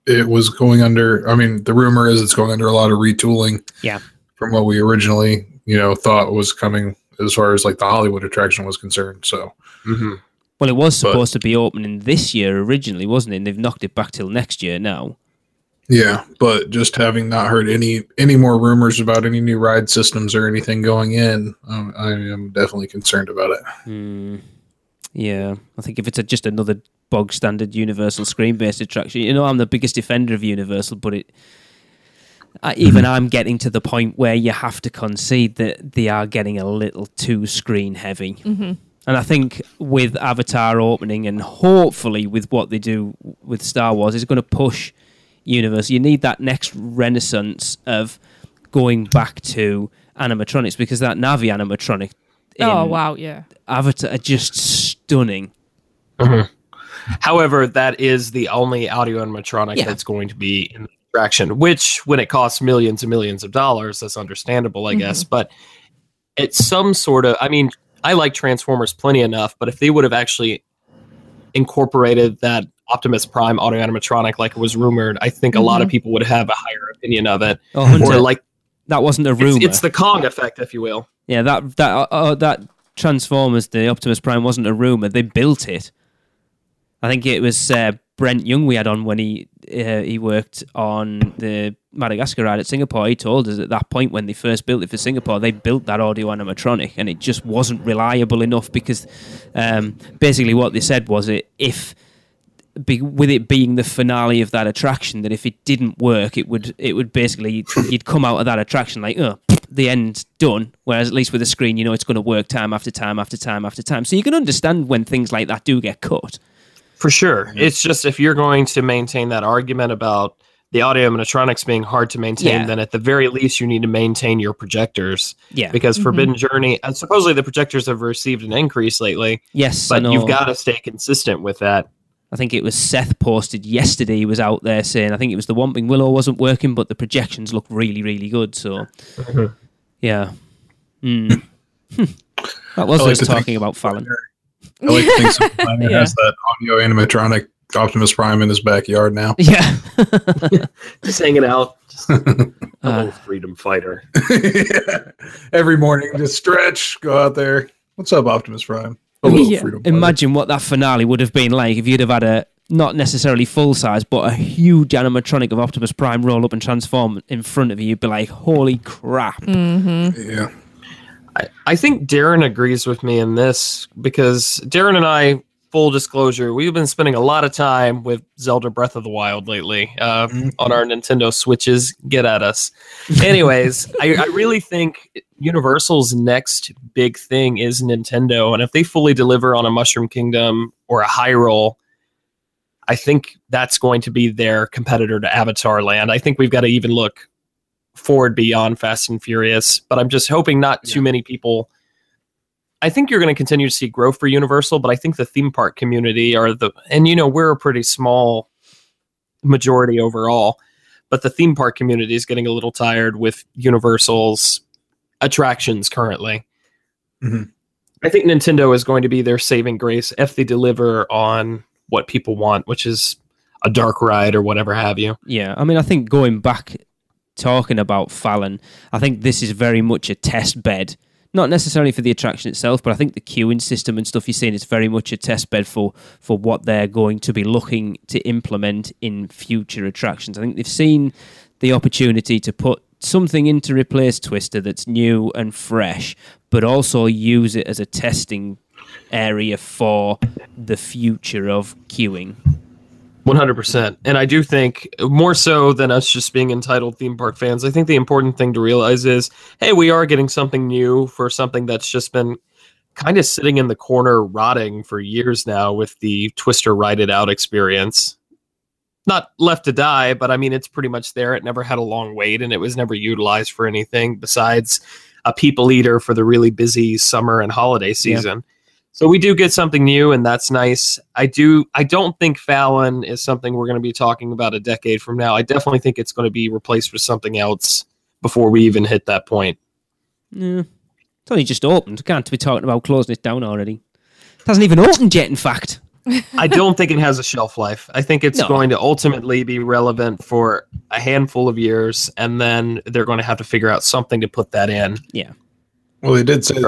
it was going under, I mean, the rumor is it's going under a lot of retooling. Yeah. From what we originally, you know, thought was coming as far as like the Hollywood attraction was concerned. So, well, it was supposed to be opening this year originally, wasn't it? And they've knocked it back till next year now. Yeah, but just having not heard any more rumors about any new ride systems or anything going in, I am definitely concerned about it. Yeah, I think if it's just another bog standard Universal screen-based attraction, you know, I'm the biggest defender of Universal, but even I'm getting to the point where you have to concede that they are getting a little too screen heavy. And I think with Avatar opening and hopefully with what they do with Star Wars, it's going to push Universal. You need that next renaissance of going back to animatronics, because that Navi animatronic Avatar are just stunning. However, that is the only audio animatronic that's going to be in the attraction, which when it costs millions and millions of dollars, that's understandable, I guess. But it's some sort of, I mean, I like Transformers plenty enough, but if they would have actually incorporated that Optimus Prime audio animatronic like it was rumored, I think a lot of people would have a higher opinion of it. Or like, that wasn't a rumor. It's the Kong effect, if you will. Yeah, that Transformers, the Optimus Prime, wasn't a rumor. They built it. I think it was Brent Young we had on when he worked on the Madagascar ride at Singapore. He told us at that point when they first built it for Singapore, they built that audio animatronic and it just wasn't reliable enough, because basically what they said was with it being the finale of that attraction, that if it didn't work, it would basically, you'd come out of that attraction like, oh, the end's done. Whereas at least with a screen, you know it's going to work time after time after time after time. So you can understand when things like that do get cut. For sure. It's just, if you're going to maintain that argument about the audio animatronics being hard to maintain, then at the very least you need to maintain your projectors. Yeah. Because Forbidden Journey, and supposedly the projectors have received an increase lately. Yes, but you've got to stay consistent with that. I think it was Seth posted yesterday, he was out there saying, I think it was the Whomping Willow wasn't working, but the projections look really, really good. So, yeah. That was us talking about Fallon. I like to think Simple has that audio animatronic Optimus Prime in his backyard now. Yeah. Just hanging out. A little freedom fighter. Every morning, just stretch, go out there. What's up, Optimus Prime? Imagine what that finale would have been like if you'd have had a, not necessarily full size, but a huge animatronic of Optimus Prime roll up and transform in front of you. You'd be like, holy crap. Yeah. I think Darren agrees with me in this, because Darren and I, full disclosure, we've been spending a lot of time with Zelda Breath of the Wild lately on our Nintendo Switches. Get at us. Anyways, I really think Universal's next big thing is Nintendo, and if they fully deliver on a Mushroom Kingdom or a Hyrule, I think that's going to be their competitor to Avatar Land. I think we've got to even look forward beyond Fast and Furious, but I'm just hoping not too many people. I think you're going to continue to see growth for Universal, but I think the theme park community and you know, we're a pretty small majority overall, but the theme park community is getting a little tired with Universal's attractions currently. I think Nintendo is going to be their saving grace if they deliver on what people want, which is a dark ride or whatever have you. Yeah, I mean, I think going back, talking about Fallon, I think this is very much a test bed Not necessarily for the attraction itself, but I think the queuing system and stuff you're seeing is very much a test bed for what they're going to be looking to implement in future attractions. I think they've seen the opportunity to put something in to replace Twister that's new and fresh, but also use it as a testing area for the future of queuing. 100%. And I do think, more so than us just being entitled theme park fans, I think the important thing to realize is, hey, we are getting something new for something that's just been kind of sitting in the corner rotting for years now with the Twister Ride It Out experience. Not left to die, but I mean, it's pretty much there. It never had a long wait, and it was never utilized for anything besides a people eater for the really busy summer and holiday season. Yeah. So we do get something new, and that's nice. I don't think Fallon is something we're going to be talking about a decade from now. I definitely think it's going to be replaced with something else before we even hit that point. Yeah. It's only just opened. Can't be talking about closing it down already. It hasn't even opened yet, in fact. I don't think it has a shelf life. I think it's going to ultimately be relevant for a handful of years, and then they're going to have to figure out something to put that in. Yeah. Well, they did say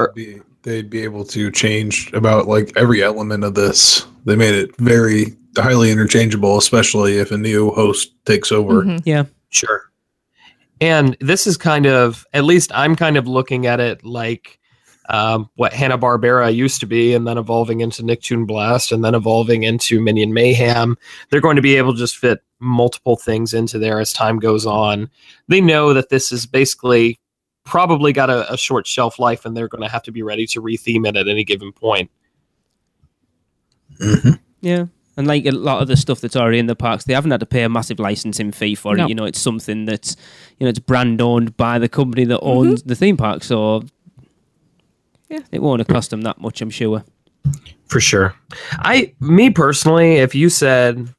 they'd be able to change about like every element of this. They made it very highly interchangeable, especially if a new host takes over. Mm-hmm. Yeah, sure. And this is kind of, at least I'm kind of looking at it like what Hanna-Barbera used to be, and then evolving into Nicktoon Blast, and then evolving into Minion Mayhem. They're going to be able to just fit multiple things into there as time goes on. They know that this is basically probably got a short shelf life, and they're going to have to be ready to retheme it at any given point. Mm-hmm. Yeah. And like a lot of the stuff that's already in the parks, they haven't had to pay a massive licensing fee for it. You know, it's something that's, it's brand owned by the company that owns the theme park. So it won't have cost them that much, I'm sure. For sure. Me personally, if you said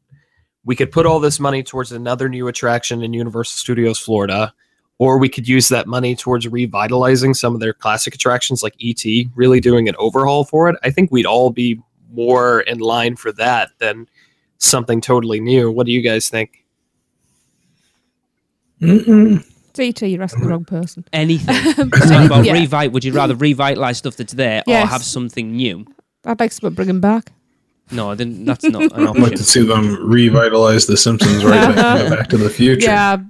we could put all this money towards another new attraction in Universal Studios Florida, or we could use that money towards revitalizing some of their classic attractions like E.T., really doing an overhaul for it, I think we'd all be more in line for that than something totally new. What do you guys think? It's E.T., you're asking the wrong person. Anything. Would you rather revitalize stuff that's there or have something new? I'd like to bring him back. No, then that's not an option. I'd like to see them revitalize The Simpsons Back to the Future.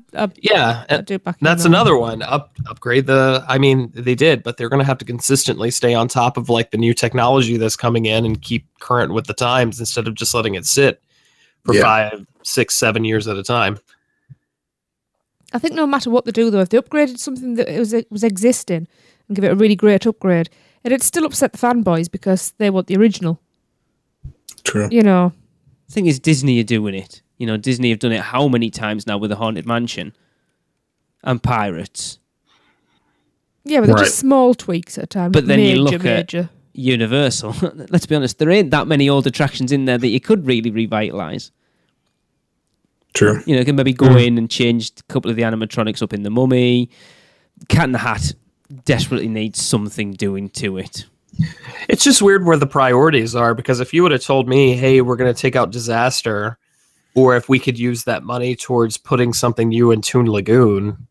That's another one. Upgrade they did, but they're going to have to consistently stay on top of like the new technology that's coming in and keep current with the times instead of just letting it sit for 5, 6, 7 years at a time. I think no matter what they do, though, if they upgraded something that was existing and give it a really great upgrade, it'd still upset the fanboys because they want the original. True. The thing is, Disney are doing it. Disney have done it how many times now with the Haunted Mansion and Pirates? Yeah, but they're just small tweaks at a time. But then you look at Universal. Let's be honest, there ain't that many old attractions in there that you could really revitalise. True. You can maybe go in and change a couple of the animatronics up in the Mummy. Cat in the Hat desperately needs something doing to it. It's just weird where the priorities are, because if you would have told me, hey, we're going to take out Disaster, or if we could use that money towards putting something new in Toon Lagoon,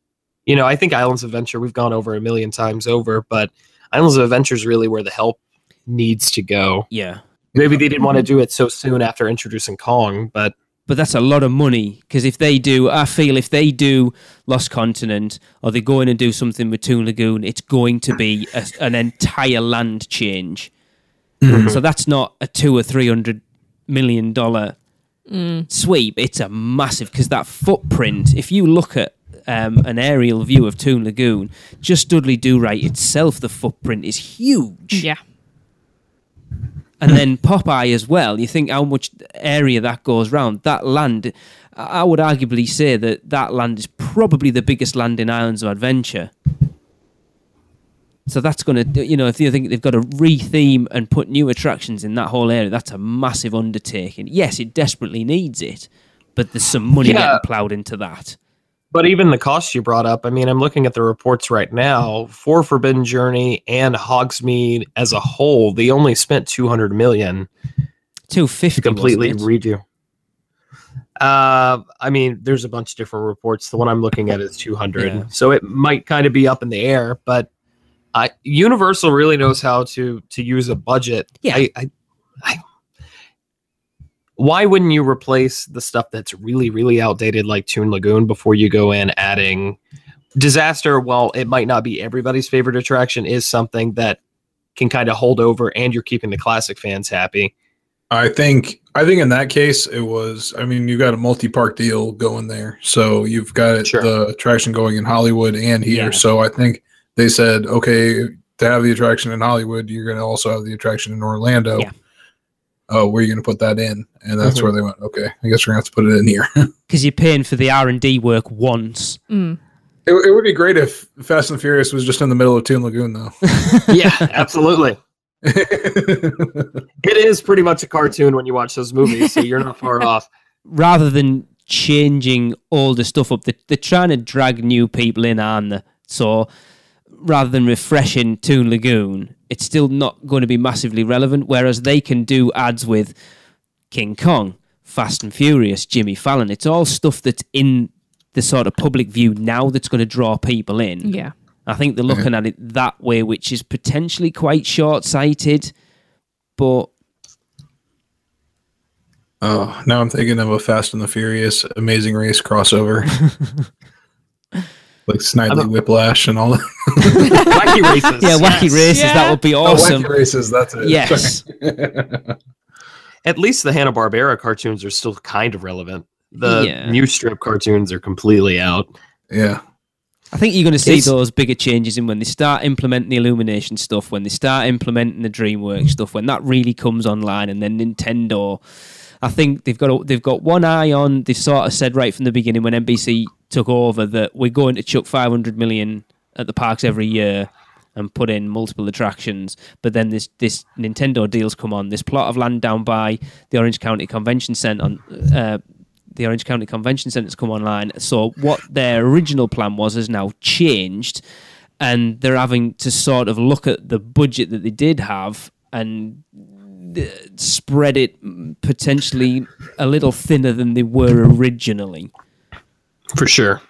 I think Islands of Adventure we've gone over 1 million times over, but Islands of Adventure is really where the help needs to go. Yeah. Maybe they didn't want to do it so soon after introducing Kong, but that's a lot of money, because if they do Lost Continent, or they go in and do something with Toon Lagoon, it's going to be an entire land change. Mm-hmm. So that's not a $200 or $300 million sweep. It's a massive, because that footprint, if you look at an aerial view of Toon Lagoon, just Dudley Do-Right itself, the footprint is huge. Yeah. And then Popeye as well. You think how much area that goes round. That land, I would arguably say that land is probably the biggest land in Islands of Adventure. So that's going to, if you think they've got to re-theme and put new attractions in that whole area, that's a massive undertaking. Yes, it desperately needs it, but there's some money getting ploughed into that. But even the costs you brought up, I'm looking at the reports right now. For Forbidden Journey and Hogsmeade as a whole, they only spent $200 million. $250 to completely redo. There's a bunch of different reports. The one I'm looking at is 200, so it might kind of be up in the air. But Universal really knows how to use a budget. Yeah. Why wouldn't you replace the stuff that's really, really outdated like Toon Lagoon before you go in adding Disaster? While it might not be everybody's favorite attraction, is something that can kind of hold over, and you're keeping the classic fans happy. I think in that case it was. I mean, you got a multi-park deal going there, so you've got the attraction going in Hollywood and here. Yeah. So I think they said, okay, to have the attraction in Hollywood, you're going to also have the attraction in Orlando. Yeah. Where are you going to put that in? And that's where they went, okay, I guess we're going to have to put it in here. Because you're paying for the R&D work once. Mm. It would be great if Fast and Furious was just in the middle of Toon Lagoon, though. Yeah, absolutely. It is pretty much a cartoon when you watch those movies, so you're not far off. Rather than changing all the stuff up, they're trying to drag new people in, aren't they? So rather than refreshing Toon Lagoon, it's still not going to be massively relevant, whereas they can do ads with King Kong, Fast and Furious, Jimmy Fallon. It's all stuff that's in the sort of public view now that's going to draw people in. Yeah. I think they're looking at it that way, which is potentially quite short-sighted, but... Oh, now I'm thinking of a Fast and the Furious Amazing Race crossover. Like Snidely Whiplash and all that. Wacky Races. Yeah, Wacky Races. Yeah. That would be awesome. Wacky Races, that's it. Yes. At least the Hanna-Barbera cartoons are still kind of relevant. The new strip cartoons are completely out. Yeah. I think you're going to see those bigger changes in when they start implementing the Illumination stuff, when they start implementing the DreamWorks stuff, when that really comes online, and then Nintendo. I think they've got one eye on. They've sort of said right from the beginning when NBC took over that we're going to chuck $500 million at the parks every year and put in multiple attractions. But then this Nintendo deals come on. This plot of land down by the Orange County Convention Center has come online. So what their original plan was has now changed, and they're having to sort of look at the budget that they did have and spread it potentially a little thinner than they were originally. For sure.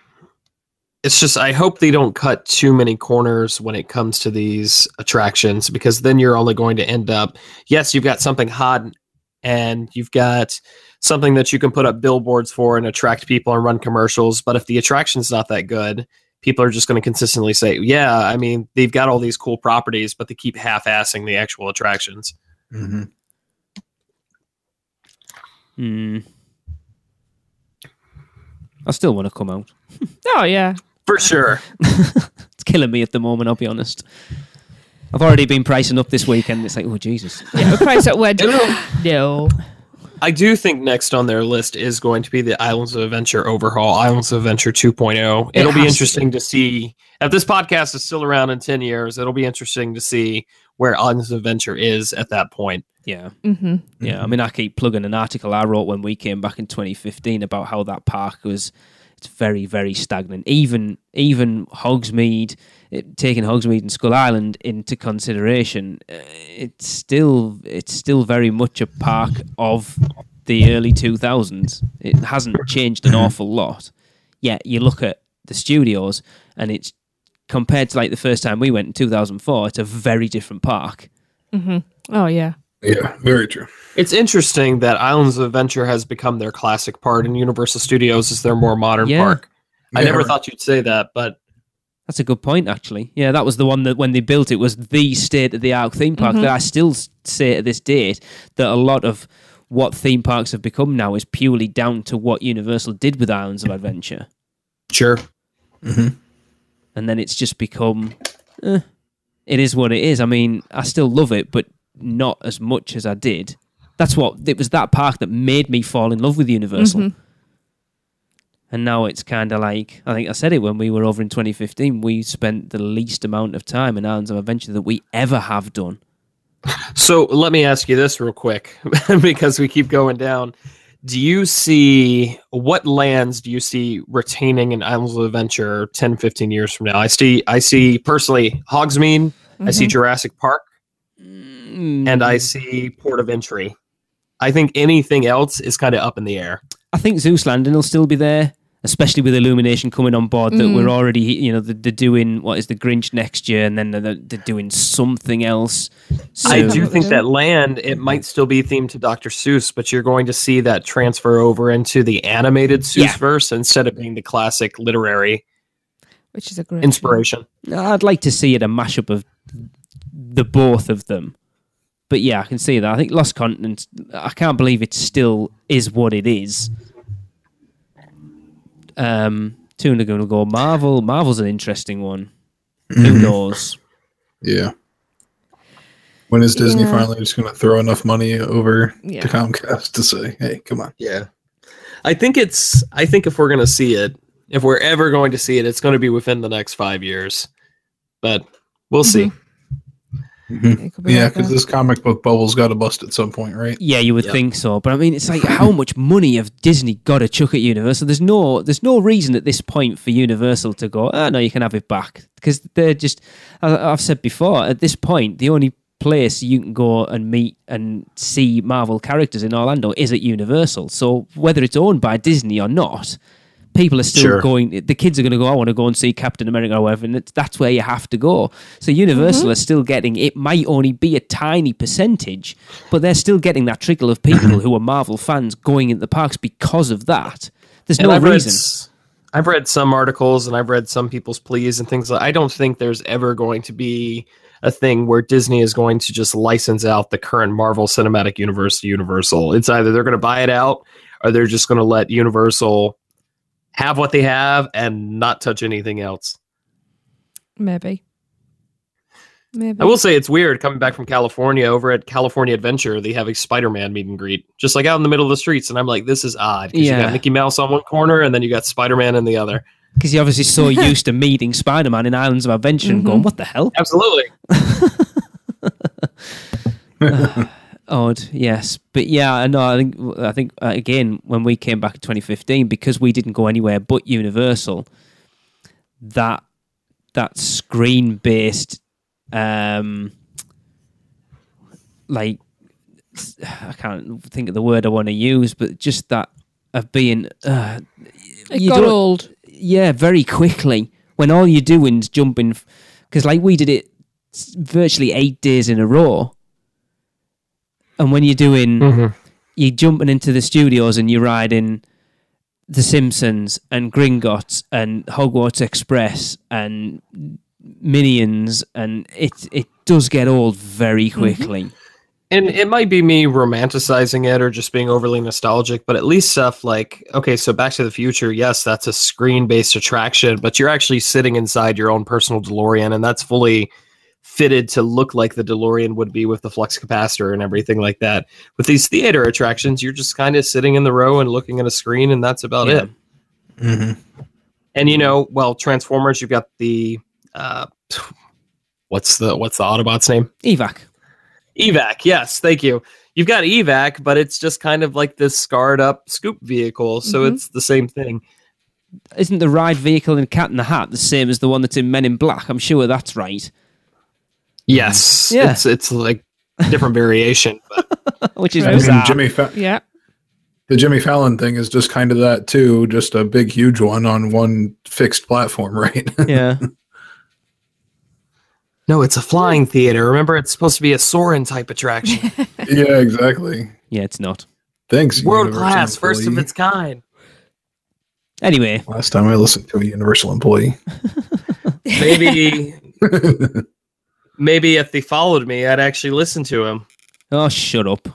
It's just, I hope they don't cut too many corners when it comes to these attractions, because then you're only going to end up, yes, you've got something hot and you've got something that you can put up billboards for and attract people and run commercials. But if the attraction's not that good, people are just going to consistently say, yeah, I mean, they've got all these cool properties, but they keep half-assing the actual attractions. Mm-hmm. I still want to come out. Oh, yeah. For sure. It's killing me at the moment, I'll be honest. I've already been pricing up this weekend. It's like, oh, Jesus. Yeah, we're priced at Wedge. No. I do think next on their list is going to be the Islands of Adventure overhaul, Islands of Adventure 2.0. It'll be interesting to see, if this podcast is still around in 10 years, it'll be interesting to see where Islands of Adventure is at that point. Yeah. Mm-hmm. Yeah, I mean, I keep plugging an article I wrote when we came back in 2015 about how that park was, it's very, very stagnant. Even Hogsmeade, taking Hogsmeade and Skull Island into consideration, it's still very much a park of the early 2000s. It hasn't changed an awful lot. Yet you look at the studios, and it's compared to like the first time we went in 2004, it's a very different park. Mm-hmm. Oh yeah. Yeah, very true. It's interesting that Islands of Adventure has become their classic part, and Universal Studios is their more modern park. I never thought you'd say that, but that's a good point, actually. Yeah, that was the one that when they built it was the state-of-the-art theme park that I still say to this date that a lot of what theme parks have become now is purely down to what Universal did with Islands of Adventure. Sure. Mm-hmm. And then it's just become, it is what it is. I mean, I still love it, but not as much as I did. It was that park that made me fall in love with Universal. Mm-hmm. And now it's kind of like, I think I said it when we were over in 2015, we spent the least amount of time in Islands of Adventure that we ever have done. So let me ask you this real quick, because we keep going down. What lands do you see retaining in Islands of Adventure 10, 15 years from now? I see personally Hogsmeade, I see Jurassic Park, and I see Port of Entry. I think anything else is kind of up in the air. I think Zeus Landing will still be there. especially with Illumination coming on board, that we're already, you know, they're doing, what is the Grinch next year, and then they're doing something else. So, I do think that land, it might still be themed to Dr. Seuss, but you're going to see that transfer over into the animated Seuss verse instead of being the classic literary, which is a great inspiration. I'd like to see it a mashup of the both of them. But yeah, I can see that. I think Lost Continent, I can't believe it still is what it is. Tuna going to go Marvel. Marvel's an interesting one. Who knows? Yeah. When is Disney finally just going to throw enough money over to Comcast to say, hey, come on? Yeah. I think if we're going to see it, if we're ever going to see it, it's going to be within the next 5 years. But we'll see. Yeah, because this comic book bubble's got to bust at some point, right? Yeah, you would think so. But I mean, it's like, how much money have Disney got to chuck at Universal? There's no reason at this point for Universal to go, no, you can have it back. Because they're just, I've said before, at this point, the only place you can go and meet and see Marvel characters in Orlando is at Universal. So whether it's owned by Disney or not, people are still going, the kids are going to go, I want to go and see Captain America or whatever, and that's where you have to go. So Universal are still getting, it might only be a tiny percentage, but they're still getting that trickle of people who are Marvel fans going into the parks because of that. There's no reason. I've read some articles and I've read some people's pleas and things like I don't think there's ever going to be a thing where Disney is going to just license out the current Marvel Cinematic Universe to Universal. It's either they're going to buy it out or they're just going to let Universal have what they have and not touch anything else. Maybe. I will say it's weird coming back from California. Over at California Adventure, they have a Spider-Man meet and greet, just like out in the middle of the streets. And I'm like, this is odd. Because you got Mickey Mouse on one corner and then you got Spider-Man in the other. Because you're obviously so used to meeting Spider-Man in Islands of Adventure and going, what the hell? Absolutely. Odd, yes. But yeah, no, I think again, when we came back in 2015, because we didn't go anywhere but Universal, that screen-based, like, I can't think of the word I want to use, but just that of being... it got old. Yeah, very quickly. When all you're doing is jumping... Because like we did it virtually 8 days in a row. And when you're doing, you're jumping into the studios and you're riding The Simpsons and Gringotts and Hogwarts Express and Minions, and it does get old very quickly. And it might be me romanticizing it or just being overly nostalgic, but at least stuff like, okay, so Back to the Future, yes, that's a screen-based attraction, but you're actually sitting inside your own personal DeLorean, and that's fully fitted to look like the DeLorean would be with the flux capacitor and everything like that. With these theater attractions, you're just kind of sitting in the row and looking at a screen, and that's about it. And you know, well, Transformers, you've got the what's the Autobot's name? Evac, yes, thank you. You've got Evac, but it's just kind of like this scarred up scoop vehicle, so it's the same thing. Isn't the ride vehicle in Cat in the Hat the same as the one that's in Men in Black? I'm sure that's right. Yes, it's like different variation, but which is bizarre. The Jimmy Fallon thing is just kind of that too, just a big, huge one on one fixed platform, right? Yeah. No, it's a flying theater. Remember, it's supposed to be a Soarin' type attraction. Yeah, exactly. Yeah, it's not. Thanks, world class, first of its kind. Anyway, last time I listened to a Universal employee, maybe if they followed me, I'd actually listen to him. Oh, shut up.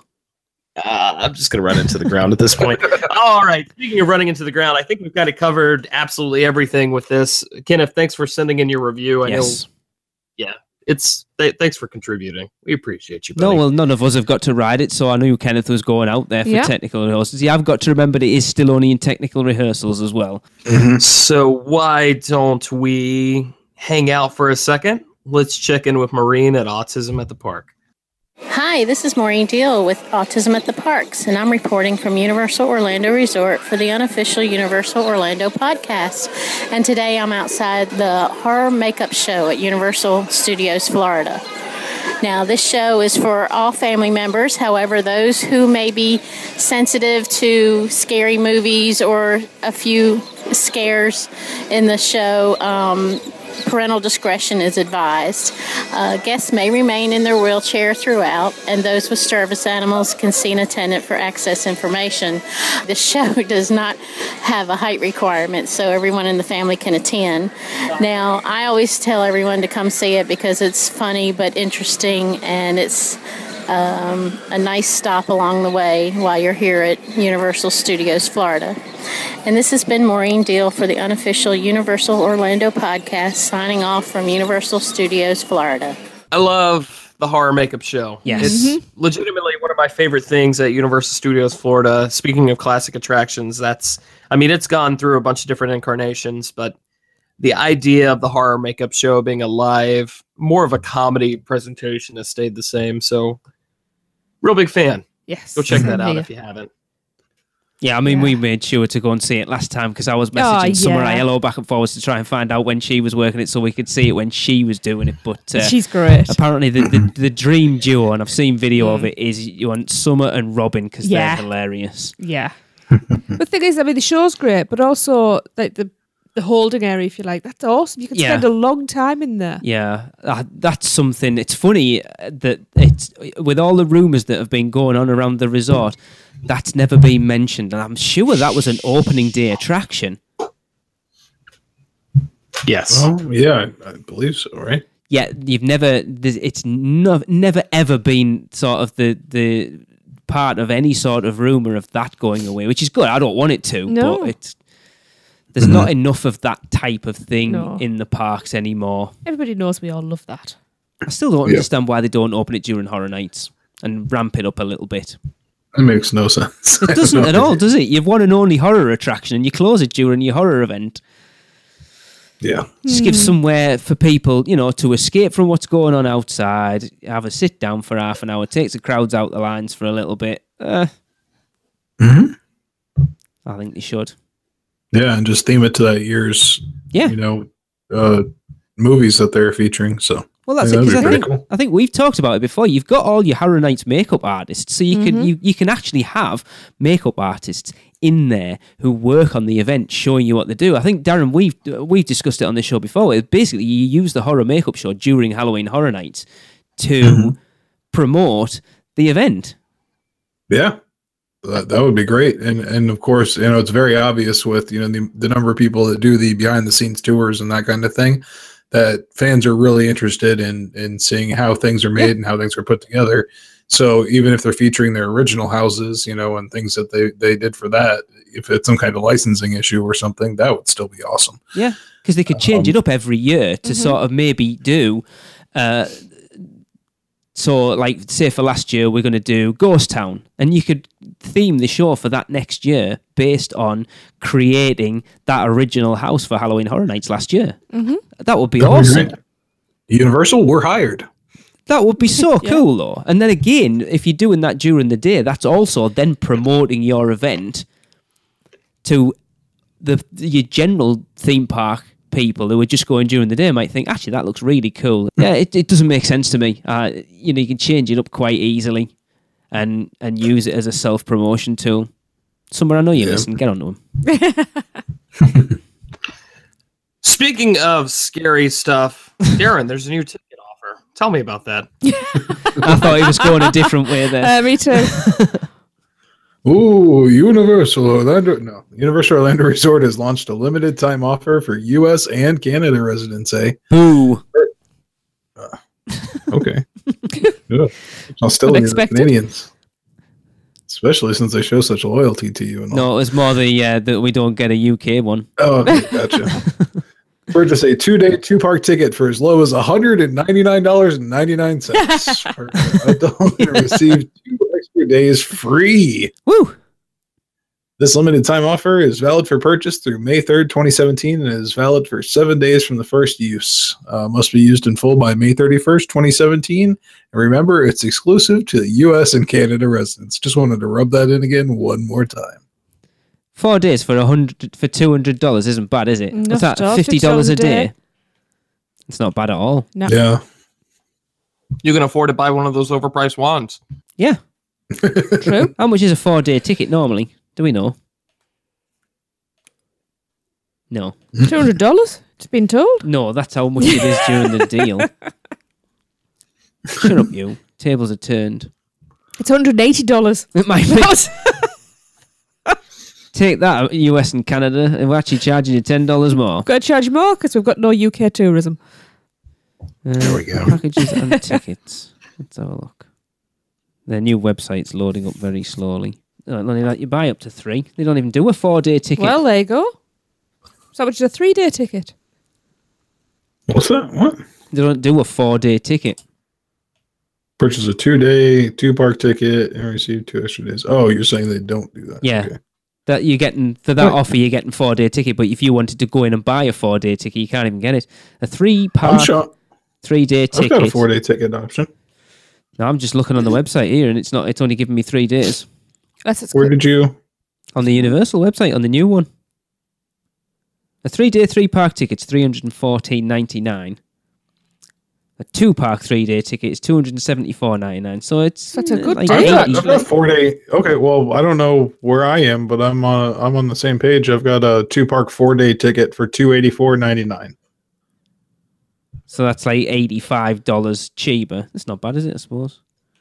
I'm just going to run into the ground at this point. All right. Speaking of running into the ground, I think we've kind of covered absolutely everything with this. Kenneth, thanks for sending in your review. I know. Yeah. Thanks for contributing. We appreciate you, buddy. No, well, none of us have got to ride it, so I knew Kenneth was going out there for technical rehearsals. Yeah, I've got to remember that it is still only in technical rehearsals as well. So why don't we hang out for a second? Let's check in with Maureen at Autism at the Park. Hi, this is Maureen Deal with Autism at the Parks, and I'm reporting from Universal Orlando Resort for the Unofficial Universal Orlando podcast. And today I'm outside the horror makeup show at Universal Studios, Florida. Now, this show is for all family members. However, those who may be sensitive to scary movies or a few scares in the show. Parental discretion is advised. Guests may remain in their wheelchair throughout, and those with service animals can see an attendant for access information. The show does not have a height requirement, so everyone in the family can attend. Now, I always tell everyone to come see it because it's funny but interesting, and it's a nice stop along the way while you're here at Universal Studios Florida. And this has been Maureen Deal for the Unofficial Universal Orlando podcast, signing off from Universal Studios Florida. I love the horror makeup show. Yes. It's legitimately one of my favorite things at Universal Studios Florida. Speaking of classic attractions, it's gone through a bunch of different incarnations, but the idea of the horror makeup show being a live, more of a comedy presentation has stayed the same. So, real big fan. Yes. Go check that out if you haven't. Yeah, we made sure to go and see it last time because I was messaging Summer Aiello back and forwards to try and find out when she was working it so we could see it when she was doing it. But she's great. Apparently, the dream duo, and I've seen video of it, is you want Summer and Robin because they're hilarious. Yeah. The thing is, the show's great, but also like the holding area, if you like, that's awesome. You can spend a long time in there. Yeah, that's something. It's funny that it's with all the rumours that have been going on around the resort, that's never been mentioned, and I'm sure that was an opening day attraction. Yes. Oh, yeah, I believe so, right? Yeah, it's never ever been sort of the part of any sort of rumour of that going away, which is good. I don't want it to, but there's not enough of that type of thing in the parks anymore. Everybody knows we all love that. I still don't understand why they don't open it during Horror Nights and ramp it up a little bit. That makes no sense. It doesn't at all, does it? You've one and only horror attraction and you close it during your horror event. Yeah. Just give somewhere for people, to escape from what's going on outside, have a sit down for half an hour, takes the crowds out the lines for a little bit. I think they should. Yeah, and just theme it to that year's, movies that they're featuring. So, well, that's it. Because I think we've talked about it before. You've got all your Horror Nights makeup artists, so you can actually have makeup artists in there who work on the event, showing you what they do. I think Darren, we've discussed it on this show before. Basically, you use the horror makeup show during Halloween Horror Nights to promote the event. Yeah. That would be great, and of course, it's very obvious with the number of people that do the behind the scenes tours and that kind of thing, that fans are really interested in seeing how things are made and how things are put together. So even if they're featuring their original houses, and things that they did for that, if it's some kind of licensing issue or something, that would still be awesome. Yeah, because they could change it up every year to sort of maybe do. So, like, say for last year, we're going to do Ghost Town, and you could theme the show for that next year based on creating that original house for Halloween Horror Nights last year. That would be awesome. Universal, we're hired. That would be so cool, though. And then again, if you're doing that during the day, that's also then promoting your event to your general theme park people who are just going during the day might think, actually, that looks really cool. Yeah, it doesn't make sense to me. You can change it up quite easily and use it as a self-promotion tool. Somewhere I know you listen, get on to them. Speaking of scary stuff, Darren, there's a new ticket offer. Tell me about that. I thought he was going a different way there. Me too. Ooh, Universal Orlando Resort has launched a limited time offer for U.S. and Canada residents, Boo. Okay. Yeah. I'll still need the Canadians. Especially since they show such loyalty to you. And no, it's more that we don't get a UK one. Oh, okay, gotcha. Purchase a 2-day, 2-park ticket for as low as $199.99 per adult and receive 2 extra days free. Woo! This limited time offer is valid for purchase through May 3rd, 2017, and is valid for 7 days from the first use. Must be used in full by May 31st, 2017. And remember, it's exclusive to the U.S. and Canada residents. Just wanted to rub that in again one more time. 4 days for $200 isn't bad, is it? What's that? $50 a day? It's not bad at all. No. Yeah. You can afford to buy one of those overpriced wands. Yeah. True. How much is a 4-day ticket normally? Do we know? No. $200? It's been told. No, that's how much it is during the deal. Shut up, you. Tables are turned. It's $180. It might be. Take that, US and Canada. We're actually charging you $10 more. Got to charge more because we've got no UK tourism. There we go. Packages and tickets. Let's have a look. Their new website's loading up very slowly. Not only that, you buy up to 3. They don't even do a 4-day ticket. Well, there you go. So much is a 3-day ticket? What's that? What? They don't do a 4-day ticket. Purchase a 2-day, 2-park ticket and receive 2 extra days. Oh, you're saying they don't do that? Yeah. Okay. That you're getting for that offer, you're getting 4-day ticket. But if you wanted to go in and buy a 4-day ticket, you can't even get it. A 3-park, I'm sure 3-day ticket. I've got a 4-day ticket option. No, I'm just looking on the website here, and it's not. It's only giving me 3 days. Where did you? On the Universal website, on the new one. A 3-day 3-park ticket's $314.99. A 2-park 3-day ticket is $274.99. So that's a good like deal. I've got a 4-day. Okay, well, I don't know where I am, but I'm on the same page. I've got a 2-park 4-day ticket for $284.99. So that's like $85 cheaper. That's not bad, is it? I suppose.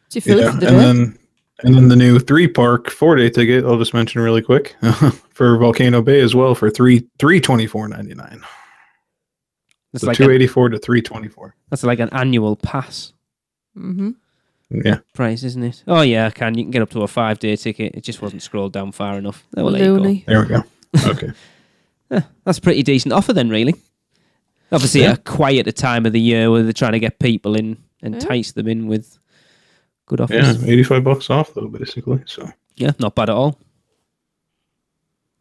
Do you feel it for the day? And then the new 3-park 4-day ticket. I'll just mention really quick for Volcano Bay as well for $324.99. That's so like $284 to $324. That's like an annual pass. Mm-hmm. Yeah. Price, isn't it? Oh yeah, you can get up to a 5-day ticket. It just wasn't scrolled down far enough. Oh, well, there you go. There we go. Okay. That's a pretty decent offer then, really. Obviously, a quieter time of the year where they're trying to get people in, entice them in with good offers. Yeah, $85 off though, basically. So yeah, not bad at all.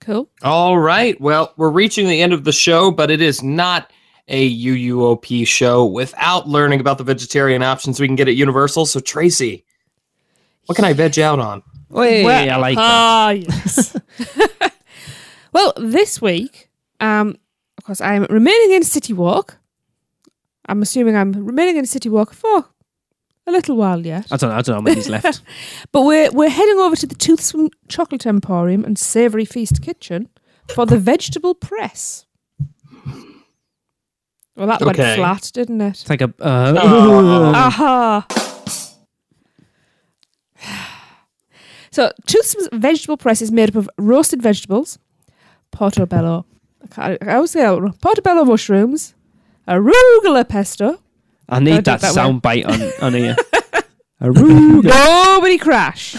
Cool. All right. Well, we're reaching the end of the show, but it is not a UUOP show without learning about the vegetarian options we can get at Universal. So, Tracy, what can I veg out on? Hey, I like that. Yes. Well, this week, of course, I'm remaining in City Walk. I'm assuming I'm remaining in City Walk for a little while yet. I don't know how many's left. But we're heading over to the Toothsome Chocolate Emporium and Savoury Feast Kitchen for the vegetable press. Well, that went flat, didn't it? It's like a... Aha! So, Toothsome's vegetable press is made up of roasted vegetables, portobello, I always say portobello mushrooms, arugula pesto. I need that sound bite on here. Arugula. Nobody crash.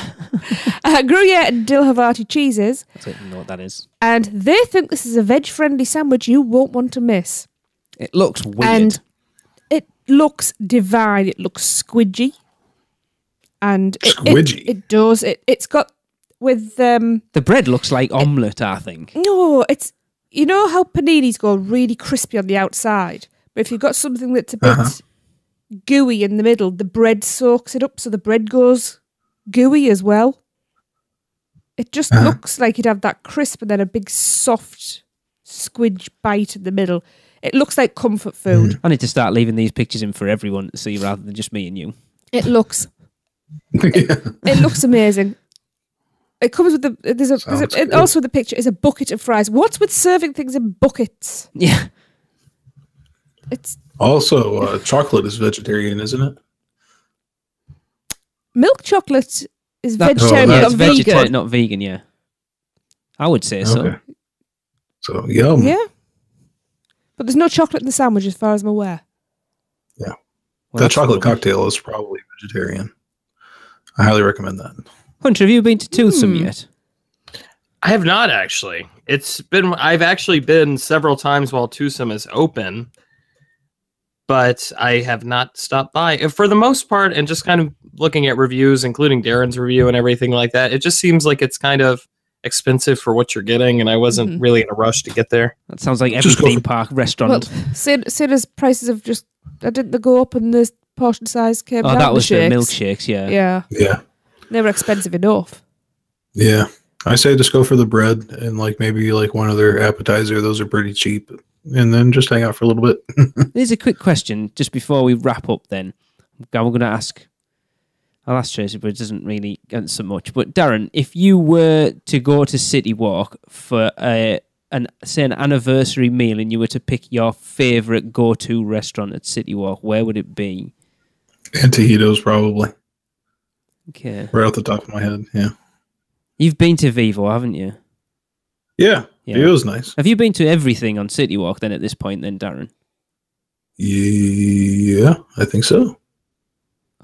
Gruyere and dill Havarti cheeses. I don't even know what that is. And they think this is a veg-friendly sandwich you won't want to miss. It looks weird. And it looks divine. It looks squidgy. And it does. It's got with... the bread looks like omelette, I think. No, it's... You know how paninis go really crispy on the outside? But if you've got something that's a bit gooey in the middle, the bread soaks it up, so the bread goes gooey as well. It just looks like you'd have that crisp and then a big soft squidge bite in the middle. It looks like comfort food. I need to start leaving these pictures in for everyone to see rather than just me and you. It looks... It looks amazing. It comes with also the picture is a bucket of fries. What's with serving things in buckets? Yeah. It's also chocolate is vegetarian, isn't it? Milk chocolate is vegetarian, but not vegan. Not vegan, yeah. I would say so. So yum. Yeah. But there's no chocolate in the sandwich as far as I'm aware. Yeah. Well, that chocolate cocktail is probably vegetarian. I highly recommend that. Hunter, have you been to Toothsome yet? I have not actually. I've actually been several times while Toothsome is open, but I have not stopped by. For the most part, and just kind of looking at reviews, including Darren's review and everything like that, it just seems like it's kind of expensive for what you're getting, and I wasn't really in a rush to get there. That sounds like every theme park restaurant. Well, said as prices have just didn't they go up and the portion size came down? Oh, that was the shakes. milkshakes, Yeah. They were expensive enough. Yeah. I say just go for the bread and maybe one other appetizer. Those are pretty cheap. And then just hang out for a little bit. Here's a quick question just before we wrap up then. We're going to ask... I'll ask Tracy, but it doesn't really answer much. But Darren, if you were to go to City Walk for a an anniversary meal and you were to pick your favourite go-to restaurant at City Walk, where would it be? Antojitos, probably. Okay. Right off the top of my head, yeah. You've been to Vivo, haven't you? Yeah. Vivo's nice. Have you been to everything on City Walk then at this point then, Darren? Yeah, I think so.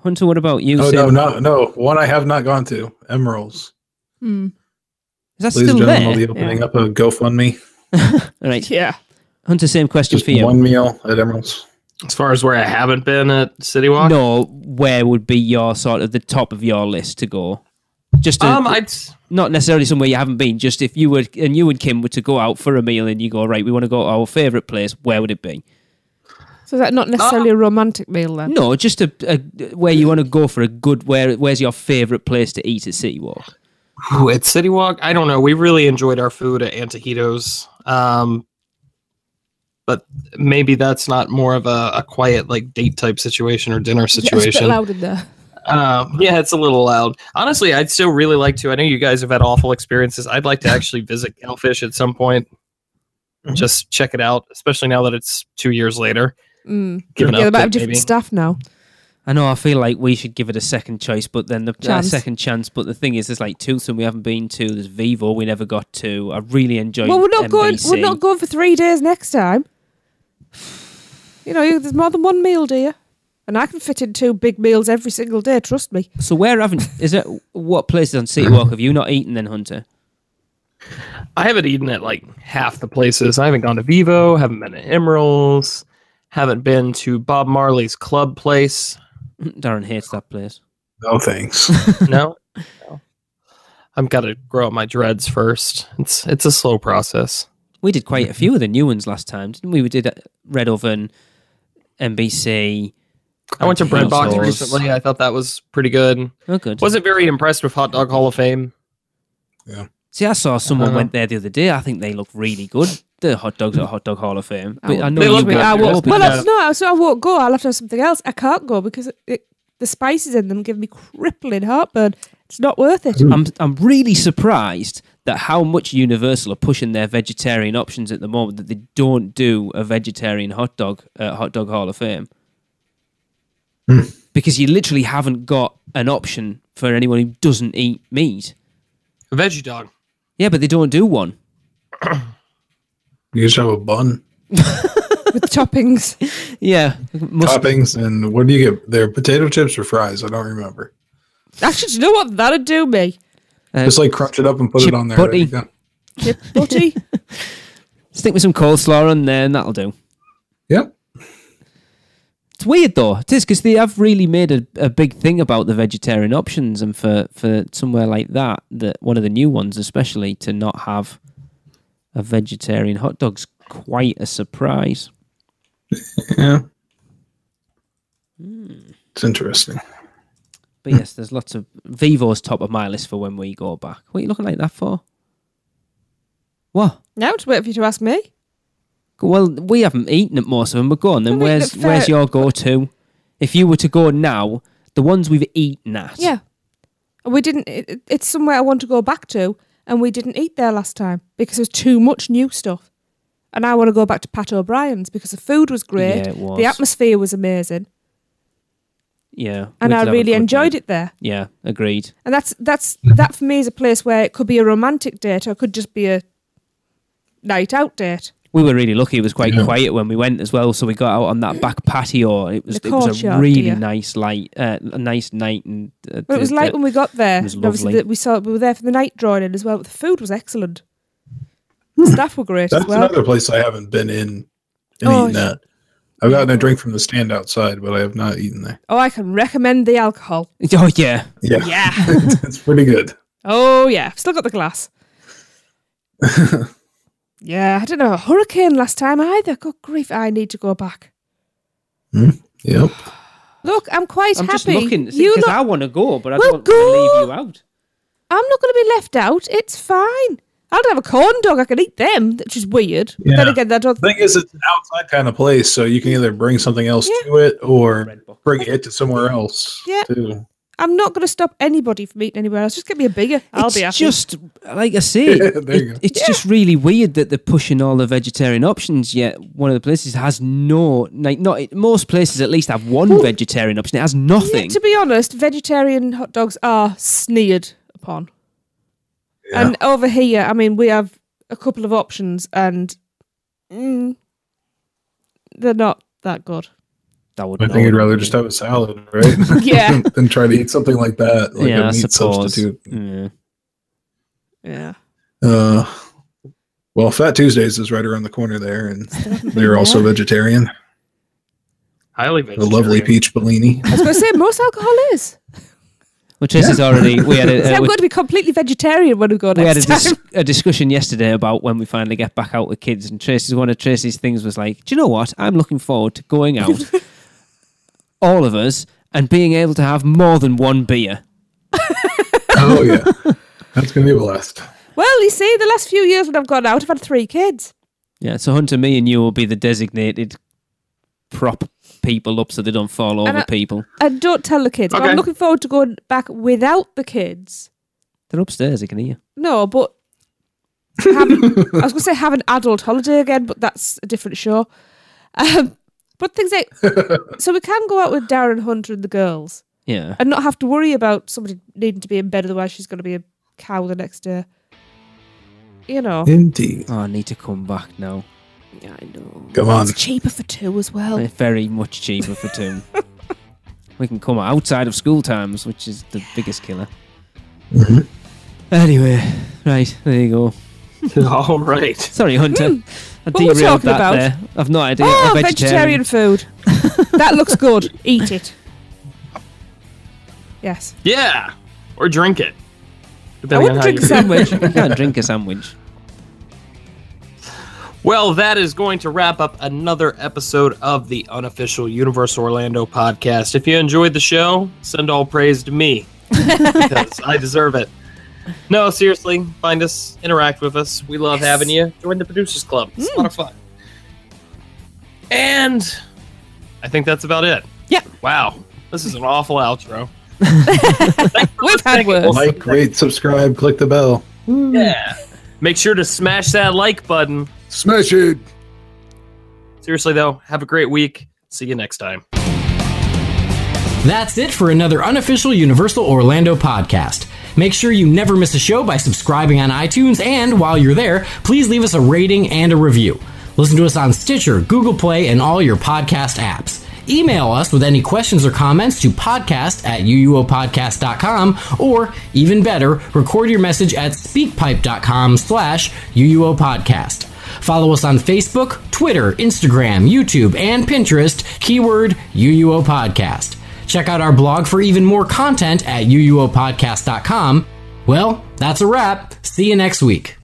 Hunter, what about you? No. One I have not gone to. Emeralds. Hmm. Is that Ladies still and gentlemen, there? I'll be opening up a GoFundMe. All right. Yeah. Hunter, same question Just for you. one meal at Emeralds. As far as where I haven't been at City Walk? No, where would be your sort of the top of your list to go? Just to, not necessarily somewhere you haven't been. Just if you and Kim were to go out for a meal and you go, right, we want to go to our favourite place. Where would it be? So is that not necessarily a romantic meal then? No, just a where you want to go for a good. Where's your favourite place to eat at City Walk? Ooh, at City Walk, I don't know. We really enjoyed our food at Antojitos. But maybe that's not more of a quiet like date type situation or dinner situation. It's a bit loud in there. Yeah, it's a little loud. Honestly, I'd still really like to. I know you guys have had awful experiences. I'd like to actually visit Galfish at some point. Just check it out, especially now that it's 2 years later. They might have different staff now. I know. I feel like we should give it a second choice, but then the second chance. But the thing is, there's like Toothsome we haven't been to. There's Vivo we never got to. I really enjoyed. Well, we're not NBC. going. We're not going for 3 days next time. You know, there's more than one meal, dear, and I can fit in 2 big meals every single day. Trust me. So what places on City Walk have you not eaten then, Hunter? I haven't eaten at like half the places. I haven't gone to Vivo. Haven't been to Emeralds. Haven't been to Bob Marley's club place. Darren hates that place. No thanks. No. I've got to grow up my dreads first. It's a slow process. We did quite a few of the new ones last time, didn't we? We did Red Oven, NBC. I went to Bread Box recently. I thought that was pretty good. Oh, good. Wasn't very impressed with Hot Dog Hall of Fame. Yeah. See, I saw someone went there the other day. I think they look really good. The hot dogs at Hot Dog Hall of Fame. But I know they you look won't go. So I won't go. I'll have to have something else. I can't go because the spices in them give me crippling heartburn. It's not worth it. I'm really surprised that how much Universal are pushing their vegetarian options at the moment that they don't do a vegetarian hot dog at Hot Dog Hall of Fame. Because you literally haven't got an option for anyone who doesn't eat meat. A veggie dog. Yeah, but they don't do one. You just have a bun. With toppings. Yeah. Toppings, and what do you get there? Potato chips or fries? I don't remember. Actually, do you know what? That'd do me. Just like crunch it up and put it on there. Butty. There you go. Chip butty. Stick with some coleslaw on there and that'll do. Yep. It's weird though. It is because they have really made a big thing about the vegetarian options, and for somewhere like that one of the new ones especially, to not have a vegetarian hot dog's quite a surprise. Yeah. It's interesting. But yes, there's lots of Vivo's top of my list for when we go back. What are you looking like that for? What? Now, just wait for you to ask me. Well, we haven't eaten at most of them, but go on then. Where's your go-to? If you were to go now, the ones we've eaten at. Yeah. And we didn't, it's somewhere I want to go back to, and we didn't eat there last time because there's too much new stuff. And I want to go back to Pat O'Brien's because the food was great. Yeah, it was. The atmosphere was amazing. Yeah. And I really enjoyed it there. Yeah, agreed. And that for me is a place where it could be a romantic date or it could just be a night out date. We were really lucky. It was quite quiet when we went as well, so we got out on that back patio. It was a really nice night, and it was late when we got there. It was lovely. Obviously, we were there for the night drawing in as well. But the food was excellent. The staff were great as well. That's another place I haven't been in and eaten at. I've gotten a drink from the stand outside, but I have not eaten there. Oh, I can recommend the alcohol. Oh yeah, yeah. It's pretty good. Oh yeah, still got the glass. Yeah, I don't know. A hurricane last time either. Good grief, I need to go back. Yep. Look, I'm quite happy. I'm just looking because I want to go, but I don't want to leave you out. I'm not going to be left out. It's fine. I'll have a corn dog. I can eat them, which is weird. Yeah. Then again, the thing is, it's an outside kind of place, so you can either bring something else to it or bring it to somewhere else. Yeah. Too. I'm not going to stop anybody from eating anywhere else. Just get me a beer. I'll be happy. It's just, like I say, it's just really weird that they're pushing all the vegetarian options, yet one of the places has no, like, not most places at least have one vegetarian option. It has nothing. Yeah, to be honest, vegetarian hot dogs are sneered upon. Yeah. And over here, I mean, we have a couple of options and they're not that good. I think you'd rather just have a salad, right? Yeah. than try to eat something like that, like a meat substitute. Yeah. Well, Fat Tuesdays is right around the corner there, and they're also vegetarian. Highly vegetarian. The lovely peach Bellini. I was going to say, most alcohol is. Well, Tracy's already... We had I'm going to be completely vegetarian when we go next time. We had a discussion yesterday about when we finally get back out with kids, and one of Tracy's things was like, do you know what? I'm looking forward to going out, all of us, and being able to have more than one beer. Oh, yeah. That's going to be a blast. Well, you see, the last few years when I've gone out, I've had 3 kids. Yeah, so Hunter, me and you will be the designated prop people up so they don't fall over people. And don't tell the kids. Okay. But I'm looking forward to going back without the kids. They're upstairs, I can hear. No, but I was going to say have an adult holiday again, but that's a different show. But things like, so we can go out with Darren, Hunter and the girls. Yeah. And not have to worry about somebody needing to be in bed, otherwise she's going to be a cow the next day. You know. Indeed. Oh, I need to come back now. Yeah, I know. Come on. It's cheaper for 2 as well. It's very much cheaper for 2. We can come outside of school times, which is the biggest killer. Mm-hmm. Anyway, right, there you go. All right. Sorry, Hunter. I what are we talking about? There. I've no idea. Oh, vegetarian food. That looks good. Eat it. Yes. Yeah. Or drink it. I wouldn't drink a sandwich. You can't drink a sandwich. Well, that is going to wrap up another episode of the Unofficial Universal Orlando podcast. If you enjoyed the show, send all praise to me, because I deserve it. No, seriously, find us, interact with us. We love having you. Join the Producers Club. It's a lot of fun. And I think that's about it. Yeah. Wow. This is an awful outro. We've had worse. Like, rate, subscribe, click the bell. Yeah. Make sure to smash that like button. Smash it. Seriously, though, have a great week. See you next time. That's it for another Unofficial Universal Orlando podcast. Make sure you never miss a show by subscribing on iTunes, and while you're there, please leave us a rating and a review. Listen to us on Stitcher, Google Play, and all your podcast apps. Email us with any questions or comments to podcast@uuopodcast.com, or even better, record your message at speakpipe.com/uuopodcast. Follow us on Facebook, Twitter, Instagram, YouTube, and Pinterest, keyword UUO Podcast. Check out our blog for even more content at uuopodcast.com. Well, that's a wrap. See you next week.